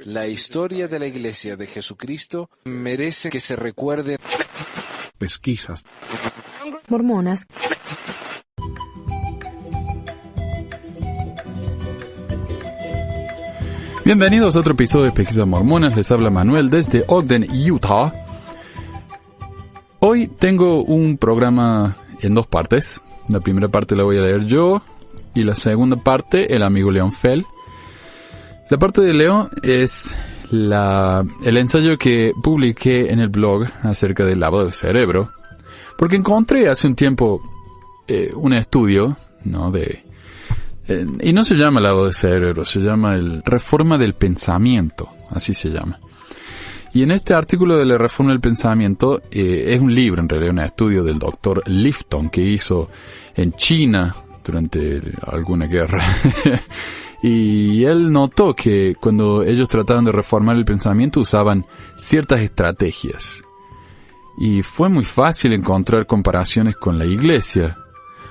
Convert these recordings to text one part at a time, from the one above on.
La historia de la Iglesia de Jesucristo merece que se recuerde. Pesquisas mormonas. Bienvenidos a otro episodio de Pesquisas Mormonas. Les habla Manuel desde Ogden, Utah. Hoy tengo un programa en dos partes. La primera parte la voy a leer yo y la segunda parte el amigo Leon Fell. La parte de Leo es el ensayo que publiqué en el blog acerca del lavado del cerebro, porque encontré hace un tiempo un estudio, ¿no? Y no se llama lavado del cerebro, se llama reforma del pensamiento, así se llama. Y en este artículo de la reforma del pensamiento es un libro, en realidad un estudio del doctor Lifton que hizo en China durante alguna guerra. Y él notó que cuando ellos trataban de reformar el pensamiento usaban ciertas estrategias. Y fue muy fácil encontrar comparaciones con la iglesia.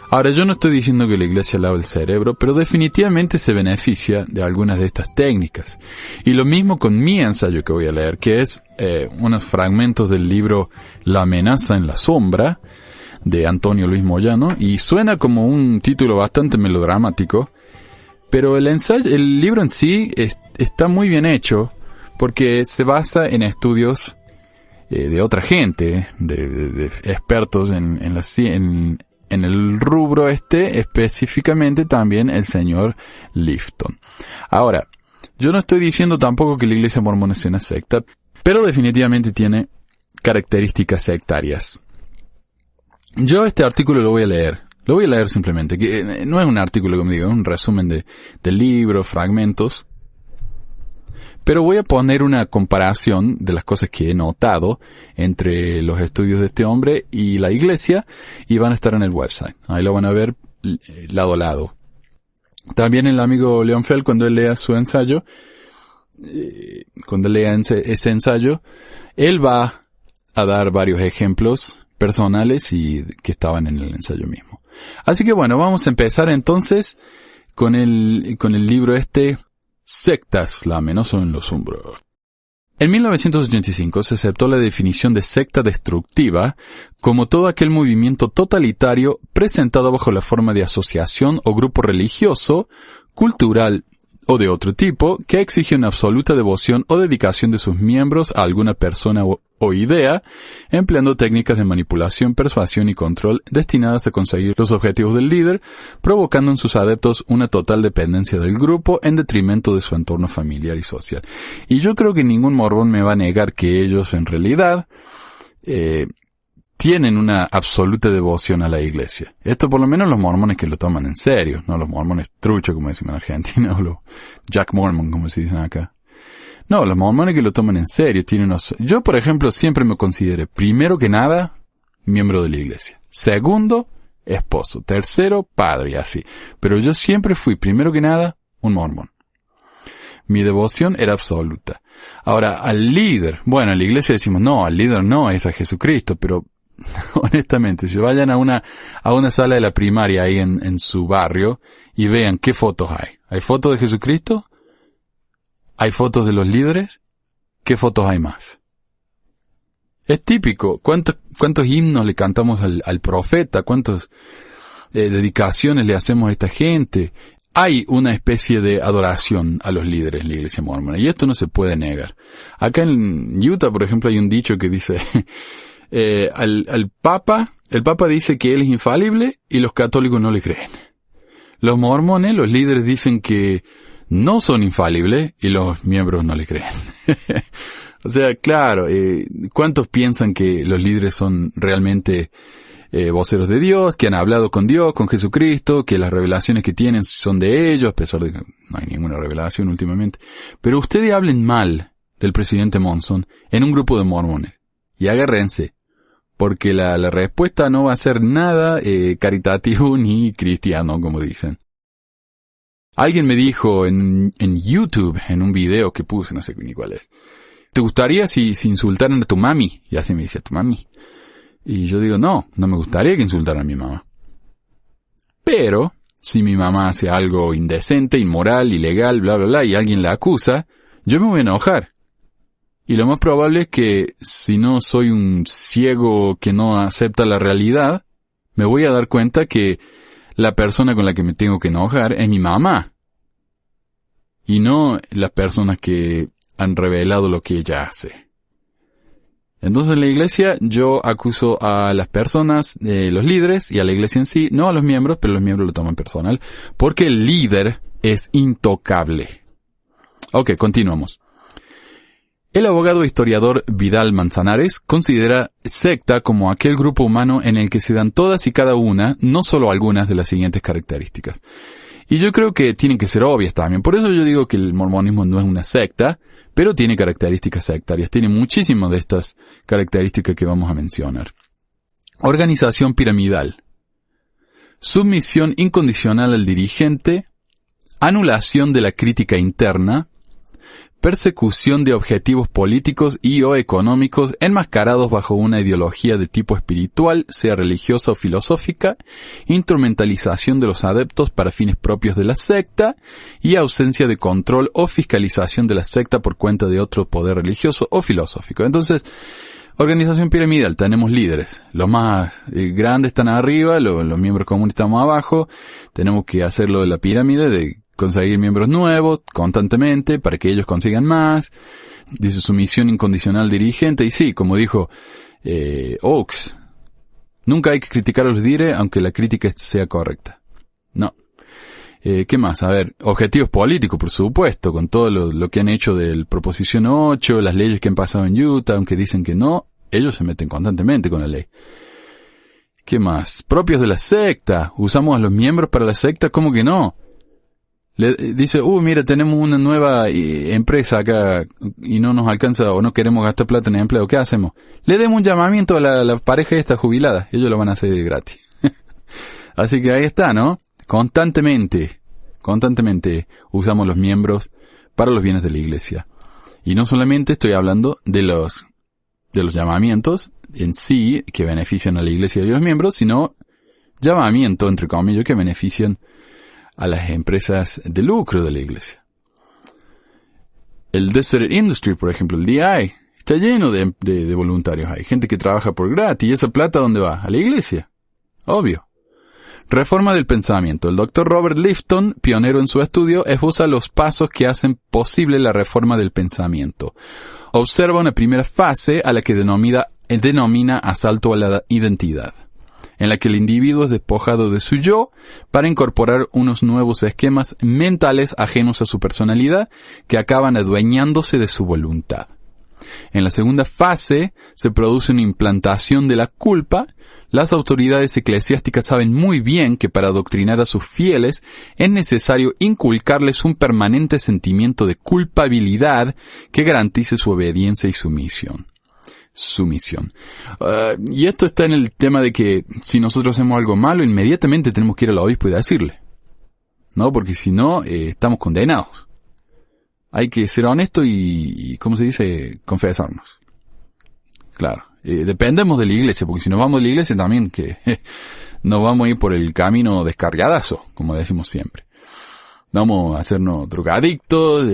Ahora, yo no estoy diciendo que la iglesia lava el cerebro, pero definitivamente se beneficia de algunas de estas técnicas. Y lo mismo con mi ensayo que voy a leer, que es unos fragmentos del libro La amenaza en la sombra, de Antonio Luis Moyano, y suena como un título bastante melodramático, pero el libro en sí está muy bien hecho, porque se basa en estudios de otra gente, de expertos en el rubro específicamente también el señor Lifton. Ahora, yo no estoy diciendo tampoco que la iglesia mormona sea una secta, pero definitivamente tiene características sectarias. Yo este artículo lo voy a leer. Lo voy a leer simplemente, que no es un artículo, como digo, es un resumen del libro, fragmentos. Pero voy a poner una comparación de las cosas que he notado entre los estudios de este hombre y la iglesia, y van a estar en el website. Ahí lo van a ver lado a lado. También el amigo Leon Fell, cuando él lea su ensayo, cuando lea ese ensayo, él va a dar varios ejemplos personales y que estaban en el ensayo mismo. Así que bueno, vamos a empezar entonces con el libro Sectas, la amenaza en los umbros. En 1985 se aceptó la definición de secta destructiva como todo aquel movimiento totalitario presentado bajo la forma de asociación o grupo religioso, cultural o de otro tipo que exige una absoluta devoción o dedicación de sus miembros a alguna persona o idea, empleando técnicas de manipulación, persuasión y control destinadas a conseguir los objetivos del líder, provocando en sus adeptos una total dependencia del grupo en detrimento de su entorno familiar y social. Y yo creo que ningún mormón me va a negar que ellos en realidad tienen una absoluta devoción a la iglesia. Esto por lo menos los mormones que lo toman en serio, no los mormones truchos como decimos en Argentina, o los Jack Mormon como se dicen acá. No, los mormones que lo toman en serio tienen yo, por ejemplo, siempre me consideré, primero que nada, miembro de la iglesia. Segundo, esposo. Tercero, padre, y así. Pero yo siempre fui, primero que nada, un mormón. Mi devoción era absoluta. Ahora, al líder, bueno, en la iglesia decimos, no, al líder no, es a Jesucristo, pero honestamente, si vayan a una sala de la primaria ahí en su barrio y vean qué fotos hay. ¿Hay fotos de Jesucristo? ¿Hay fotos de los líderes? ¿Qué fotos hay más? Es típico. ¿Cuántos himnos le cantamos al profeta? ¿Cuántas dedicaciones le hacemos a esta gente? Hay una especie de adoración a los líderes en la iglesia mormona. Y esto no se puede negar. Acá en Utah, por ejemplo, hay un dicho que dice, el Papa dice que él es infalible y los católicos no le creen. Los mormones, los líderes dicen que no son infalibles y los miembros no le creen. O sea, claro, ¿cuántos piensan que los líderes son realmente voceros de Dios, que han hablado con Dios, con Jesucristo, que las revelaciones que tienen son de ellos, a pesar de que no hay ninguna revelación últimamente? Pero ustedes hablen mal del presidente Monson en un grupo de mormones y agárrense, porque la respuesta no va a ser nada caritativo ni cristiano, como dicen. Alguien me dijo en YouTube, en un video que puse, no sé ni cuál es, ¿te gustaría si insultaran a tu mami? Y así me dice, ¿tu mami? Y yo digo, no me gustaría que insultaran a mi mamá. Pero Si mi mamá hace algo indecente, inmoral, ilegal, bla, bla, bla, y alguien la acusa, yo me voy a enojar. Y lo más probable es que, si no soy un ciego que no acepta la realidad, me voy a dar cuenta que la persona con la que me tengo que enojar es mi mamá. Y no las personas que han revelado lo que ella hace. Entonces en la iglesia yo acuso a las personas, los líderes, y a la iglesia en sí, no a los miembros, pero los miembros lo toman personal, porque el líder es intocable. Ok, continuamos. El abogado e historiador Vidal Manzanares considera secta como aquel grupo humano en el que se dan todas y cada una, no solo algunas de las siguientes características. Y yo creo que tienen que ser obvias también. Por eso yo digo que el mormonismo no es una secta, pero tiene características sectarias. Tiene muchísimas de estas características que vamos a mencionar. Organización piramidal. Sumisión incondicional al dirigente. Anulación de la crítica interna. Persecución de objetivos políticos y o económicos enmascarados bajo una ideología de tipo espiritual, sea religiosa o filosófica, instrumentalización de los adeptos para fines propios de la secta y ausencia de control o fiscalización de la secta por cuenta de otro poder religioso o filosófico. Entonces, organización piramidal, tenemos líderes. Los más grandes están arriba, los miembros comunes estamos abajo. Tenemos que hacer lo de la pirámide, de conseguir miembros nuevos constantemente para que ellos consigan más. Dice sumisión incondicional dirigente. Y sí, como dijo Oaks, nunca hay que criticar a los líderes aunque la crítica sea correcta. No. ¿Qué más? A ver, objetivos políticos, por supuesto, con todo lo que han hecho del Proposición 8, las leyes que han pasado en Utah, aunque dicen que no, ellos se meten constantemente con la ley. ¿Qué más? Propios de la secta. ¿Usamos a los miembros para la secta? ¿Cómo que no? Dice, mira, tenemos una nueva empresa acá y no nos alcanza o no queremos gastar plata en empleo. ¿Qué hacemos? Le demos un llamamiento a la pareja esta jubilada. Ellos lo van a hacer gratis. Así que ahí está, ¿no? Constantemente usamos los miembros para los bienes de la iglesia. Y no solamente estoy hablando de los llamamientos en sí que benefician a la iglesia y a los miembros, sino llamamiento, entre comillas, que benefician a las empresas de lucro de la iglesia. El Desert Industry, por ejemplo, el DI, está lleno de voluntarios. Hay gente que trabaja por gratis. ¿Y esa plata dónde va? A la iglesia. Obvio. Reforma del pensamiento. El Dr. Robert Lifton, pionero en su estudio, esboza los pasos que hacen posible la reforma del pensamiento. Observa una primera fase a la que denomina asalto a la identidad, en la que el individuo es despojado de su yo para incorporar unos nuevos esquemas mentales ajenos a su personalidad que acaban adueñándose de su voluntad. En la segunda fase se produce una implantación de la culpa. Las autoridades eclesiásticas saben muy bien que para adoctrinar a sus fieles es necesario inculcarles un permanente sentimiento de culpabilidad que garantice su obediencia y sumisión. Y esto está en el tema de que si nosotros hacemos algo malo, inmediatamente tenemos que ir al obispo y decirle, ¿no? Porque si no, estamos condenados. Hay que ser honesto y ¿cómo se dice? Confesarnos. Claro. Dependemos de la iglesia, porque si nos vamos de la iglesia también que nos vamos a ir por el camino descarriadazo, como decimos siempre. Vamos a hacernos drogadictos,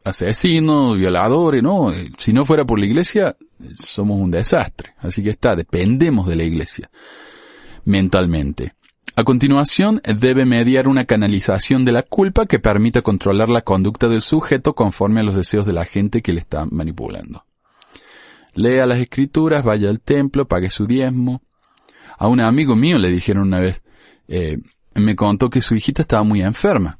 asesinos, violadores, ¿no? Si no fuera por la iglesia, somos un desastre. Así que dependemos de la iglesia, mentalmente. A continuación, debe mediar una canalización de la culpa que permita controlar la conducta del sujeto conforme a los deseos de la gente que le está manipulando. Lea las escrituras, vaya al templo, pague su diezmo. A un amigo mío le dijeron una vez, me contó que su hijita estaba muy enferma.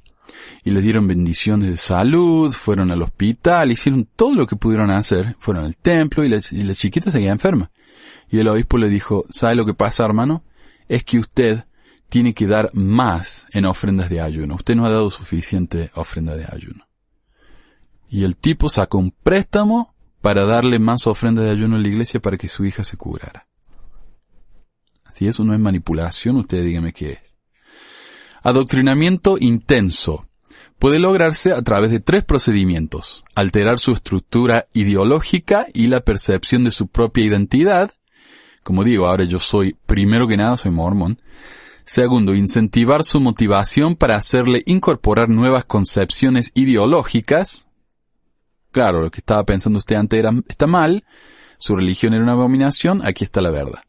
Y le dieron bendiciones de salud, fueron al hospital, hicieron todo lo que pudieron hacer, fueron al templo y la chiquita seguía enferma. Y el obispo le dijo, ¿sabe lo que pasa, hermano? Es que usted tiene que dar más en ofrendas de ayuno. Usted no ha dado suficiente ofrenda de ayuno. Y el tipo sacó un préstamo para darle más ofrenda de ayuno a la iglesia para que su hija se curara. Si eso no es manipulación, usted dígame qué es. Adoctrinamiento intenso. Puede lograrse a través de 3 procedimientos: alterar su estructura ideológica y la percepción de su propia identidad. Como digo, ahora yo soy, primero que nada, soy mormón. Segundo, incentivar su motivación para hacerle incorporar nuevas concepciones ideológicas. Claro, lo que estaba pensando usted antes está mal, su religión era una abominación, aquí está la verdad.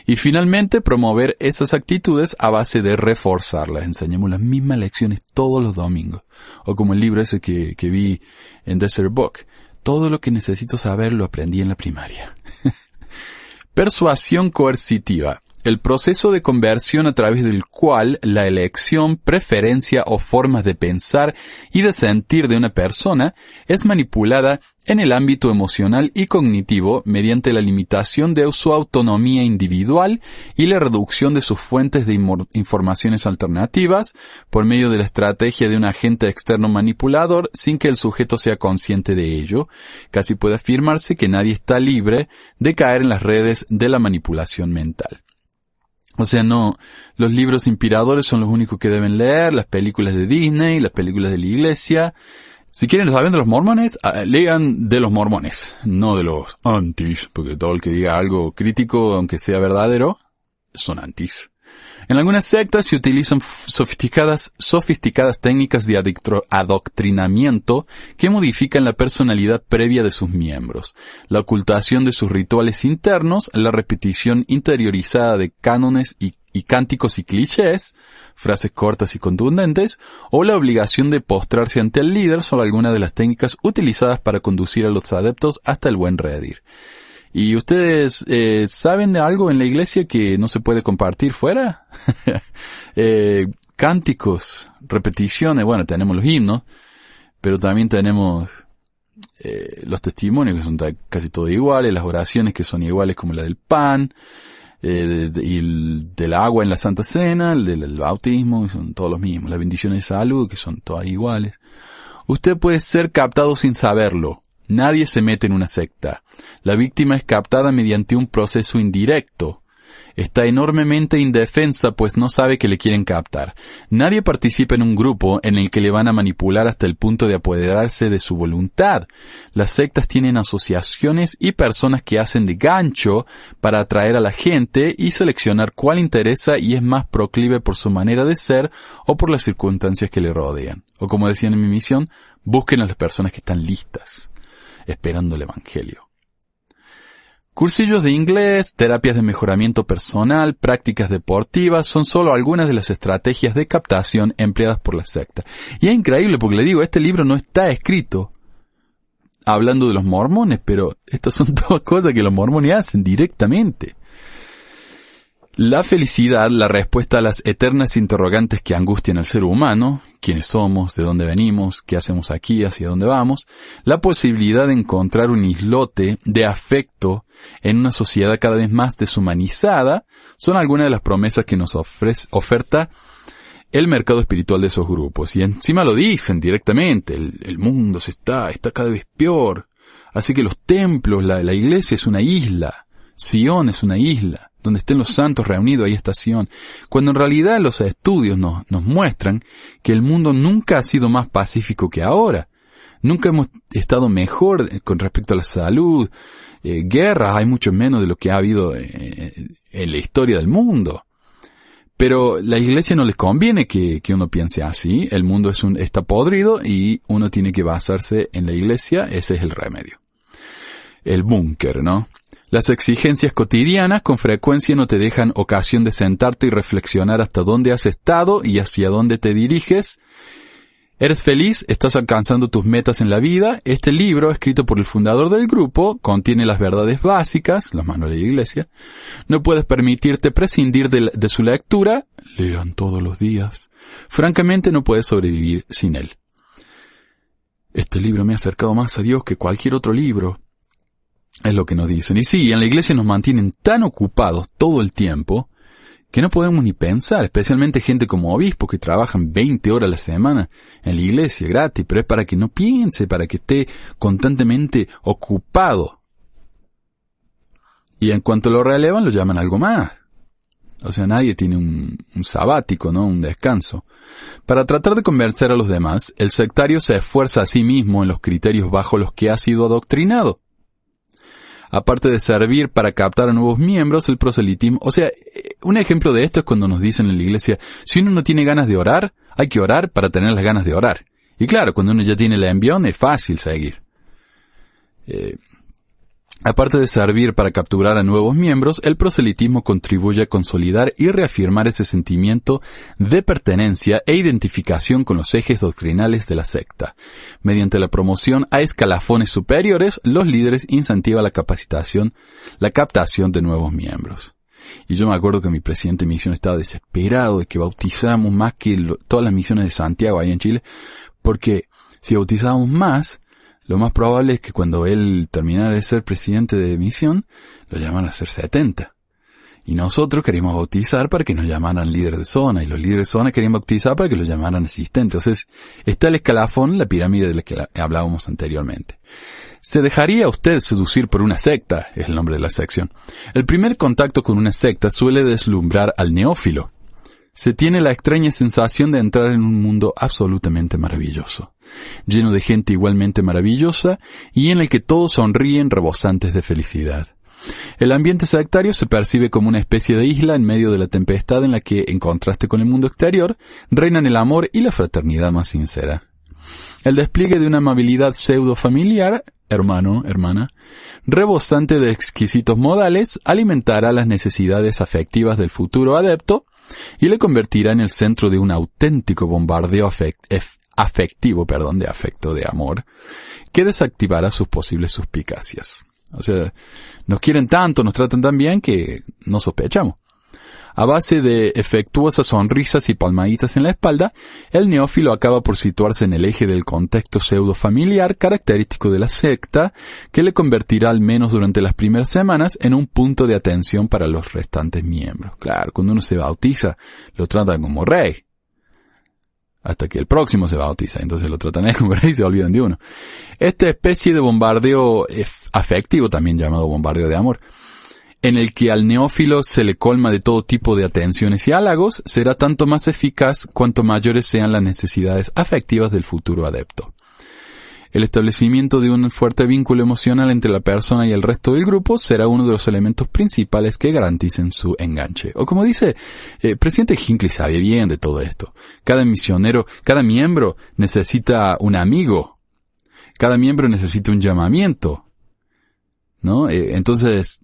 Y finalmente, promover esas actitudes a base de reforzarlas. Enseñamos las mismas lecciones todos los domingos. O como el libro ese que vi en Desert Book. Todo lo que necesito saber lo aprendí en la primaria. Persuasión coercitiva. El proceso de conversión a través del cual la elección, preferencia o formas de pensar y de sentir de una persona es manipulada en el ámbito emocional y cognitivo mediante la limitación de su autonomía individual y la reducción de sus fuentes de informaciones alternativas por medio de la estrategia de un agente externo manipulador sin que el sujeto sea consciente de ello. Casi puede afirmarse que nadie está libre de caer en las redes de la manipulación mental. O sea, no, los libros inspiradores son los únicos que deben leer, las películas de Disney, las películas de la iglesia. Si quieren saber de los mormones, lean de los mormones, no de los antis, porque todo el que diga algo crítico, aunque sea verdadero, son antis. En algunas sectas se utilizan sofisticadas técnicas de adoctrinamiento que modifican la personalidad previa de sus miembros, la ocultación de sus rituales internos, la repetición interiorizada de cánones y cánticos y clichés, frases cortas y contundentes, o la obligación de postrarse ante el líder son algunas de las técnicas utilizadas para conducir a los adeptos hasta el buen redil. ¿Y ustedes saben de algo en la iglesia que no se puede compartir fuera? Cánticos, repeticiones, bueno, tenemos los himnos, pero también tenemos los testimonios que son casi todos iguales, las oraciones que son iguales como la del pan, y del agua en la Santa Cena, el del bautismo, que son todos los mismos, las bendiciones de salud que son todas iguales. Usted puede ser captado sin saberlo. Nadie se mete en una secta. La víctima es captada mediante un proceso indirecto. Está enormemente indefensa pues no sabe que le quieren captar. Nadie participa en un grupo en el que le van a manipular hasta el punto de apoderarse de su voluntad. Las sectas tienen asociaciones y personas que hacen de gancho para atraer a la gente y seleccionar cuál interesa y es más proclive por su manera de ser o por las circunstancias que le rodean. O como decían en mi misión, busquen a las personas que están listas, esperando el evangelio. Cursillos de inglés, terapias de mejoramiento personal, prácticas deportivas son solo algunas de las estrategias de captación empleadas por la secta. Y es increíble porque le digo, este libro no está escrito hablando de los mormones, pero estas son todas cosas que los mormones hacen directamente. La felicidad, la respuesta a las eternas interrogantes que angustian al ser humano, quiénes somos, de dónde venimos, qué hacemos aquí, hacia dónde vamos, la posibilidad de encontrar un islote de afecto en una sociedad cada vez más deshumanizada, son algunas de las promesas que nos oferta el mercado espiritual de esos grupos. Y encima lo dicen directamente, el mundo está cada vez peor. Así que los templos, la iglesia es una isla, Sion es una isla. Donde estén los santos reunidos, ahí está Sion. Cuando en realidad los estudios nos muestran que el mundo nunca ha sido más pacífico que ahora. Nunca hemos estado mejor con respecto a la salud. Guerras hay mucho menos de lo que ha habido en la historia del mundo. Pero la iglesia no les conviene que uno piense así. El mundo está podrido y uno tiene que basarse en la iglesia. Ese es el remedio. El búnker, ¿no? Las exigencias cotidianas con frecuencia no te dejan ocasión de sentarte y reflexionar hasta dónde has estado y hacia dónde te diriges. ¿Eres feliz? ¿Estás alcanzando tus metas en la vida? Este libro, escrito por el fundador del grupo, contiene las verdades básicas, los manuales de la iglesia. No puedes permitirte prescindir de su lectura. Lean todos los días. Francamente, no puedes sobrevivir sin él. Este libro me ha acercado más a Dios que cualquier otro libro. Es lo que nos dicen. Y sí, en la iglesia nos mantienen tan ocupados todo el tiempo que no podemos ni pensar, especialmente gente como obispos que trabajan 20 horas a la semana en la iglesia gratis, pero es para que no piense, para que esté constantemente ocupado. Y en cuanto lo relevan, lo llaman algo más. O sea, nadie tiene un sabático, ¿no? Un descanso. Para tratar de convencer a los demás, el sectario se esfuerza a sí mismo en los criterios bajo los que ha sido adoctrinado. Aparte de servir para captar a nuevos miembros, el proselitismo, o sea, Un ejemplo de esto es cuando nos dicen en la iglesia, si uno no tiene ganas de orar, hay que orar para tener las ganas de orar. Y claro, cuando uno ya tiene el envión, es fácil seguir. Aparte de servir para capturar a nuevos miembros, el proselitismo contribuye a consolidar y reafirmar ese sentimiento de pertenencia e identificación con los ejes doctrinales de la secta. Mediante la promoción a escalafones superiores, los líderes incentivan la captación de nuevos miembros. Y yo me acuerdo que mi presidente de misión estaba desesperado de que bautizáramos más que todas las misiones de Santiago ahí en Chile, porque si bautizábamos más, lo más probable es que cuando él terminara de ser presidente de misión, lo llamaran a ser 70. Y nosotros queríamos bautizar para que nos llamaran líder de zona, y los líderes de zona querían bautizar para que los llamaran asistentes. Entonces, está el escalafón, la pirámide de la que hablábamos anteriormente. ¿Se dejaría usted seducir por una secta? Es el nombre de la sección. El primer contacto con una secta suele deslumbrar al neófilo. Se tiene la extraña sensación de entrar en un mundo absolutamente maravilloso, lleno de gente igualmente maravillosa y en el que todos sonríen rebosantes de felicidad. El ambiente sectario se percibe como una especie de isla en medio de la tempestad en la que, en contraste con el mundo exterior, reinan el amor y la fraternidad más sincera. El despliegue de una amabilidad pseudo-familiar, hermano, hermana, rebosante de exquisitos modales, alimentará las necesidades afectivas del futuro adepto y le convertirá en el centro de un auténtico bombardeo de afecto, de amor, que desactivará sus posibles suspicacias. O sea, nos quieren tanto, nos tratan tan bien que no sospechamos. A base de efectuosas sonrisas y palmaditas en la espalda, el neófilo acaba por situarse en el eje del contexto pseudo-familiar característico de la secta, que le convertirá al menos durante las primeras semanas en un punto de atención para los restantes miembros. Claro, cuando uno se bautiza, lo tratan como rey. Hasta que el próximo se bautiza, entonces lo tratan como rey y se olvidan de uno. Esta especie de bombardeo afectivo, también llamado bombardeo de amor, en el que al neófilo se le colma de todo tipo de atenciones y halagos, será tanto más eficaz cuanto mayores sean las necesidades afectivas del futuro adepto. El establecimiento de un fuerte vínculo emocional entre la persona y el resto del grupo será uno de los elementos principales que garanticen su enganche. O como dice, presidente Hinckley sabe bien de todo esto. Cada miembro necesita un amigo. Cada miembro necesita un llamamiento, ¿no? Entonces,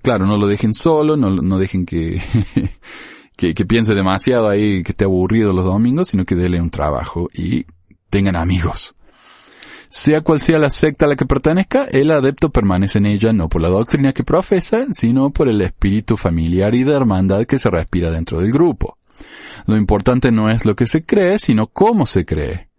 claro, no lo dejen solo, no dejen que piense demasiado ahí, que esté aburrido los domingos, sino que denle un trabajo y tengan amigos. Sea cual sea la secta a la que pertenezca, el adepto permanece en ella no por la doctrina que profesa, sino por el espíritu familiar y de hermandad que se respira dentro del grupo. Lo importante no es lo que se cree, sino cómo se cree.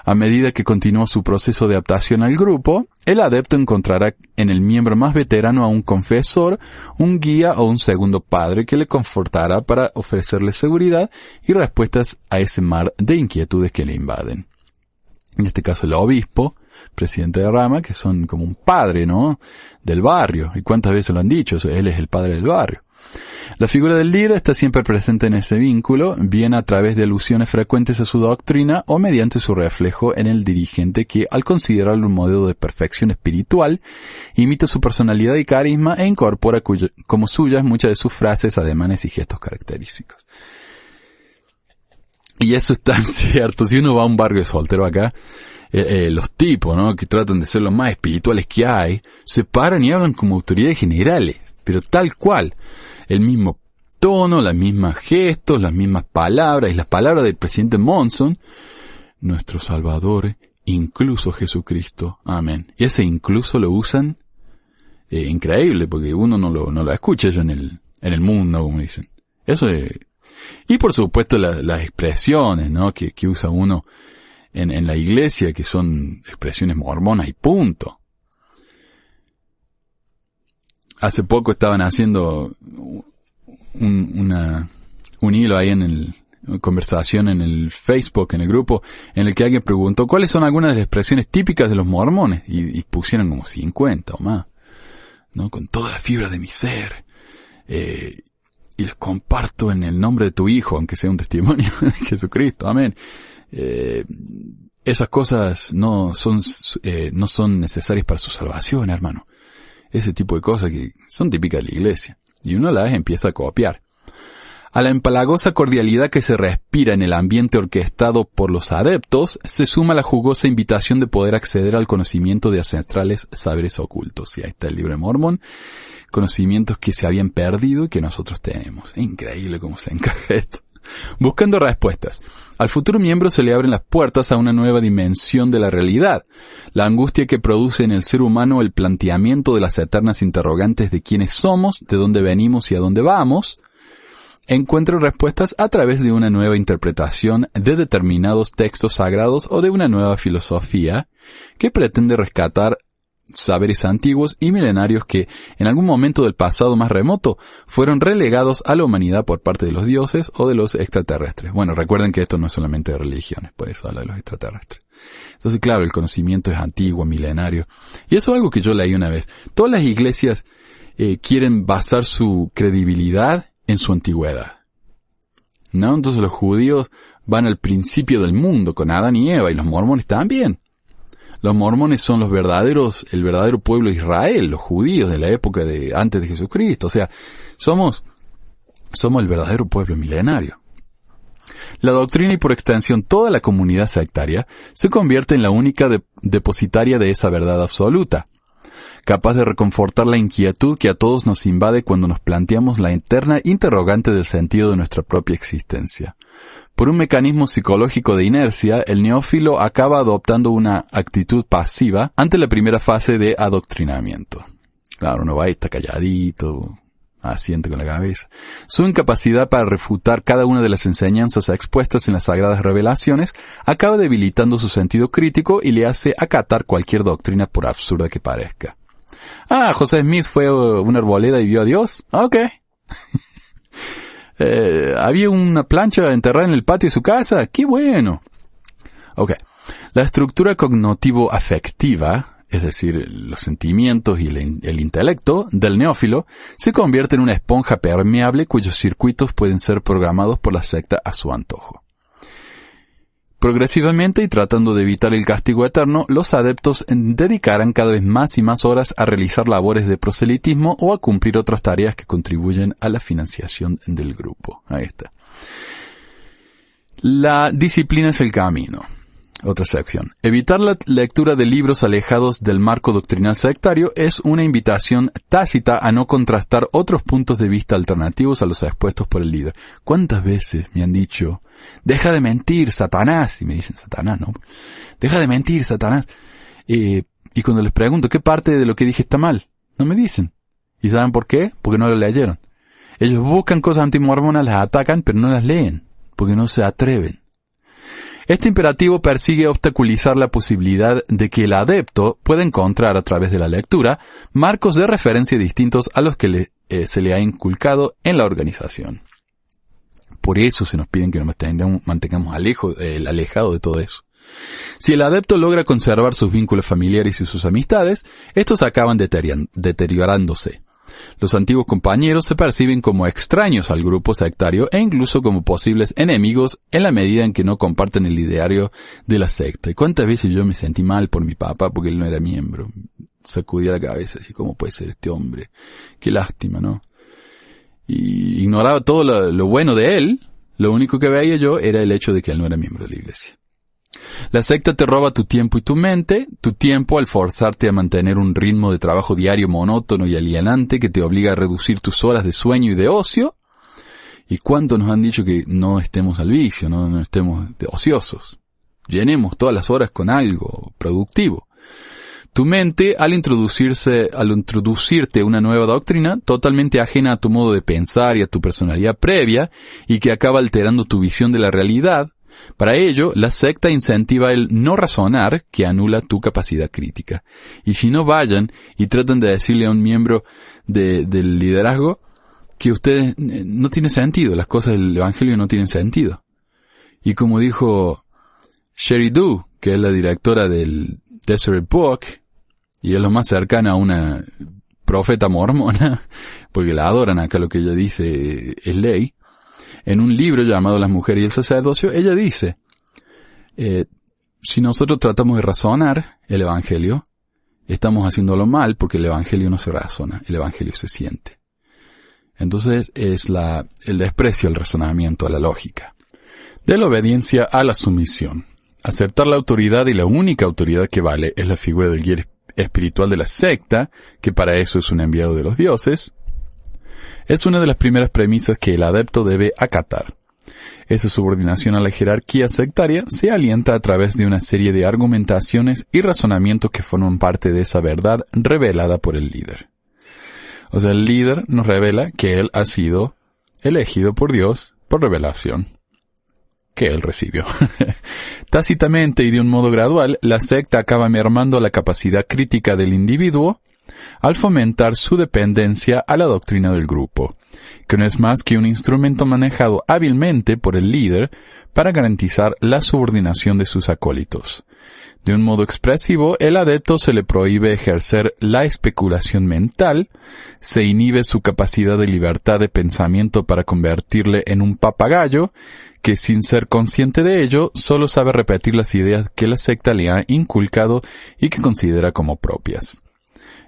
A medida que continúa su proceso de adaptación al grupo, el adepto encontrará en el miembro más veterano a un confesor, un guía o un segundo padre que le confortará para ofrecerle seguridad y respuestas a ese mar de inquietudes que le invaden. En este caso el obispo, presidente de rama, que son como un padre, ¿no?, del barrio. ¿Y cuántas veces lo han dicho? Él es el padre del barrio. La figura del líder está siempre presente en ese vínculo, bien a través de alusiones frecuentes a su doctrina o mediante su reflejo en el dirigente que, al considerarlo un modelo de perfección espiritual, imita su personalidad y carisma e incorpora como suyas muchas de sus frases, ademanes y gestos característicos. Y eso es tan cierto. Si uno va a un barrio de soltero acá, los tipos, ¿no?, que tratan de ser los más espirituales que hay, se paran y hablan como autoridades generales, pero tal cual. El mismo tono, los mismos gestos, las mismas palabras, y las palabras del presidente Monson, nuestro Salvador, incluso Jesucristo, amén. Y ese incluso lo usan increíble, porque uno no lo escucha eso en el mundo, como dicen. Eso es. Y por supuesto las expresiones, ¿no?, que usa uno en la iglesia, que son expresiones mormonas y punto. Hace poco estaban haciendo un hilo ahí una conversación en el Facebook, en el grupo, en el que alguien preguntó cuáles son algunas de las expresiones típicas de los mormones, y pusieron como 50 o más, ¿no?, con toda la fibra de mi ser, y les comparto en el nombre de tu Hijo, aunque sea un testimonio de Jesucristo, amén. Esas cosas no son necesarias para su salvación, hermano. Ese tipo de cosas que son típicas de la iglesia. Y uno las empieza a copiar. A la empalagosa cordialidad que se respira en el ambiente orquestado por los adeptos, se suma la jugosa invitación de poder acceder al conocimiento de ancestrales saberes ocultos. Y ahí está el libro de Mormón, conocimientos que se habían perdido y que nosotros tenemos. Es increíble cómo se encaja esto. Buscando respuestas. Al futuro miembro se le abren las puertas a una nueva dimensión de la realidad. La angustia que produce en el ser humano el planteamiento de las eternas interrogantes de quiénes somos, de dónde venimos y a dónde vamos, encuentra respuestas a través de una nueva interpretación de determinados textos sagrados o de una nueva filosofía que pretende rescatar saberes antiguos y milenarios que, en algún momento del pasado más remoto, fueron relegados a la humanidad por parte de los dioses o de los extraterrestres. Bueno, recuerden que esto no es solamente de religiones, por eso habla de los extraterrestres. Entonces, claro, el conocimiento es antiguo, milenario. Y eso es algo que yo leí una vez. Todas las iglesias quieren basar su credibilidad en su antigüedad, ¿no? Entonces los judíos van al principio del mundo con Adán y Eva, y los mormones también. Los mormones son el verdadero pueblo de Israel, los judíos de la época de antes de Jesucristo. O sea, somos el verdadero pueblo milenario. La doctrina y por extensión toda la comunidad sectaria se convierte en la única depositaria de esa verdad absoluta, capaz de reconfortar la inquietud que a todos nos invade cuando nos planteamos la eterna interrogante del sentido de nuestra propia existencia. Por un mecanismo psicológico de inercia, el neófilo acaba adoptando una actitud pasiva ante la primera fase de adoctrinamiento. Claro, uno va y está calladito, asiente con la cabeza. Su incapacidad para refutar cada una de las enseñanzas expuestas en las sagradas revelaciones acaba debilitando su sentido crítico y le hace acatar cualquier doctrina por absurda que parezca. Ah, José Smith fue a una arboleda y vio a Dios. Ok. Había una plancha enterrada en el patio de su casa. ¡Qué bueno! Ok. La estructura cognitivo-afectiva, es decir, los sentimientos y el intelecto del neófilo, se convierte en una esponja permeable cuyos circuitos pueden ser programados por la secta a su antojo. Progresivamente y tratando de evitar el castigo eterno, los adeptos dedicarán cada vez más y más horas a realizar labores de proselitismo o a cumplir otras tareas que contribuyen a la financiación del grupo. Ahí está. La disciplina es el camino. Otra sección. Evitar la lectura de libros alejados del marco doctrinal sectario es una invitación tácita a no contrastar otros puntos de vista alternativos a los expuestos por el líder. ¿Cuántas veces me han dicho, deja de mentir, Satanás? Y me dicen, Satanás, ¿no? Deja de mentir, Satanás. Y cuando les pregunto, ¿qué parte de lo que dije está mal? No me dicen. ¿Y saben por qué? Porque no lo leyeron. Ellos buscan cosas antimormonas, las atacan, pero no las leen, porque no se atreven. Este imperativo persigue obstaculizar la posibilidad de que el adepto pueda encontrar a través de la lectura marcos de referencia distintos a los que se le ha inculcado en la organización. Por eso se nos piden que nos mantengamos alejado de todo eso. Si el adepto logra conservar sus vínculos familiares y sus amistades, estos acaban deteriorándose. Los antiguos compañeros se perciben como extraños al grupo sectario e incluso como posibles enemigos en la medida en que no comparten el ideario de la secta. ¿Y cuántas veces yo me sentí mal por mi papá porque él no era miembro? Sacudía la cabeza, así, ¿cómo puede ser este hombre? Qué lástima, ¿no? Y ignoraba todo lo bueno de él. Lo único que veía yo era el hecho de que él no era miembro de la iglesia. La secta te roba tu tiempo y tu mente, tu tiempo al forzarte a mantener un ritmo de trabajo diario monótono y alienante que te obliga a reducir tus horas de sueño y de ocio. ¿Y cuánto nos han dicho que no estemos al vicio, no estemos ociosos? Llenemos todas las horas con algo productivo. Tu mente, al introducirte una nueva doctrina, totalmente ajena a tu modo de pensar y a tu personalidad previa, y que acaba alterando tu visión de la realidad, para ello, la secta incentiva el no razonar, que anula tu capacidad crítica. Y si no, vayan y tratan de decirle a un miembro del liderazgo que usted no tiene sentido, las cosas del evangelio no tienen sentido. Y como dijo Sherry Du, que es la directora del Deseret Book, y es lo más cercana a una profeta mormona, porque la adoran acá, lo que ella dice es ley. En un libro llamado Las mujeres y el sacerdocio, ella dice, si nosotros tratamos de razonar el evangelio, estamos haciéndolo mal porque el evangelio no se razona, el evangelio se siente. Entonces es el desprecio al razonamiento, a la lógica. De la obediencia a la sumisión. Aceptar la autoridad, y la única autoridad que vale es la figura del guía espiritual de la secta, que para eso es un enviado de los dioses, es una de las primeras premisas que el adepto debe acatar. Esa subordinación a la jerarquía sectaria se alienta a través de una serie de argumentaciones y razonamientos que forman parte de esa verdad revelada por el líder. O sea, el líder nos revela que él ha sido elegido por Dios por revelación que él recibió. Tácitamente y de un modo gradual, la secta acaba mermando la capacidad crítica del individuo al fomentar su dependencia a la doctrina del grupo, que no es más que un instrumento manejado hábilmente por el líder para garantizar la subordinación de sus acólitos. De un modo expresivo, el adepto se le prohíbe ejercer la especulación mental, se inhibe su capacidad de libertad de pensamiento para convertirle en un papagayo, que sin ser consciente de ello, solo sabe repetir las ideas que la secta le ha inculcado y que considera como propias.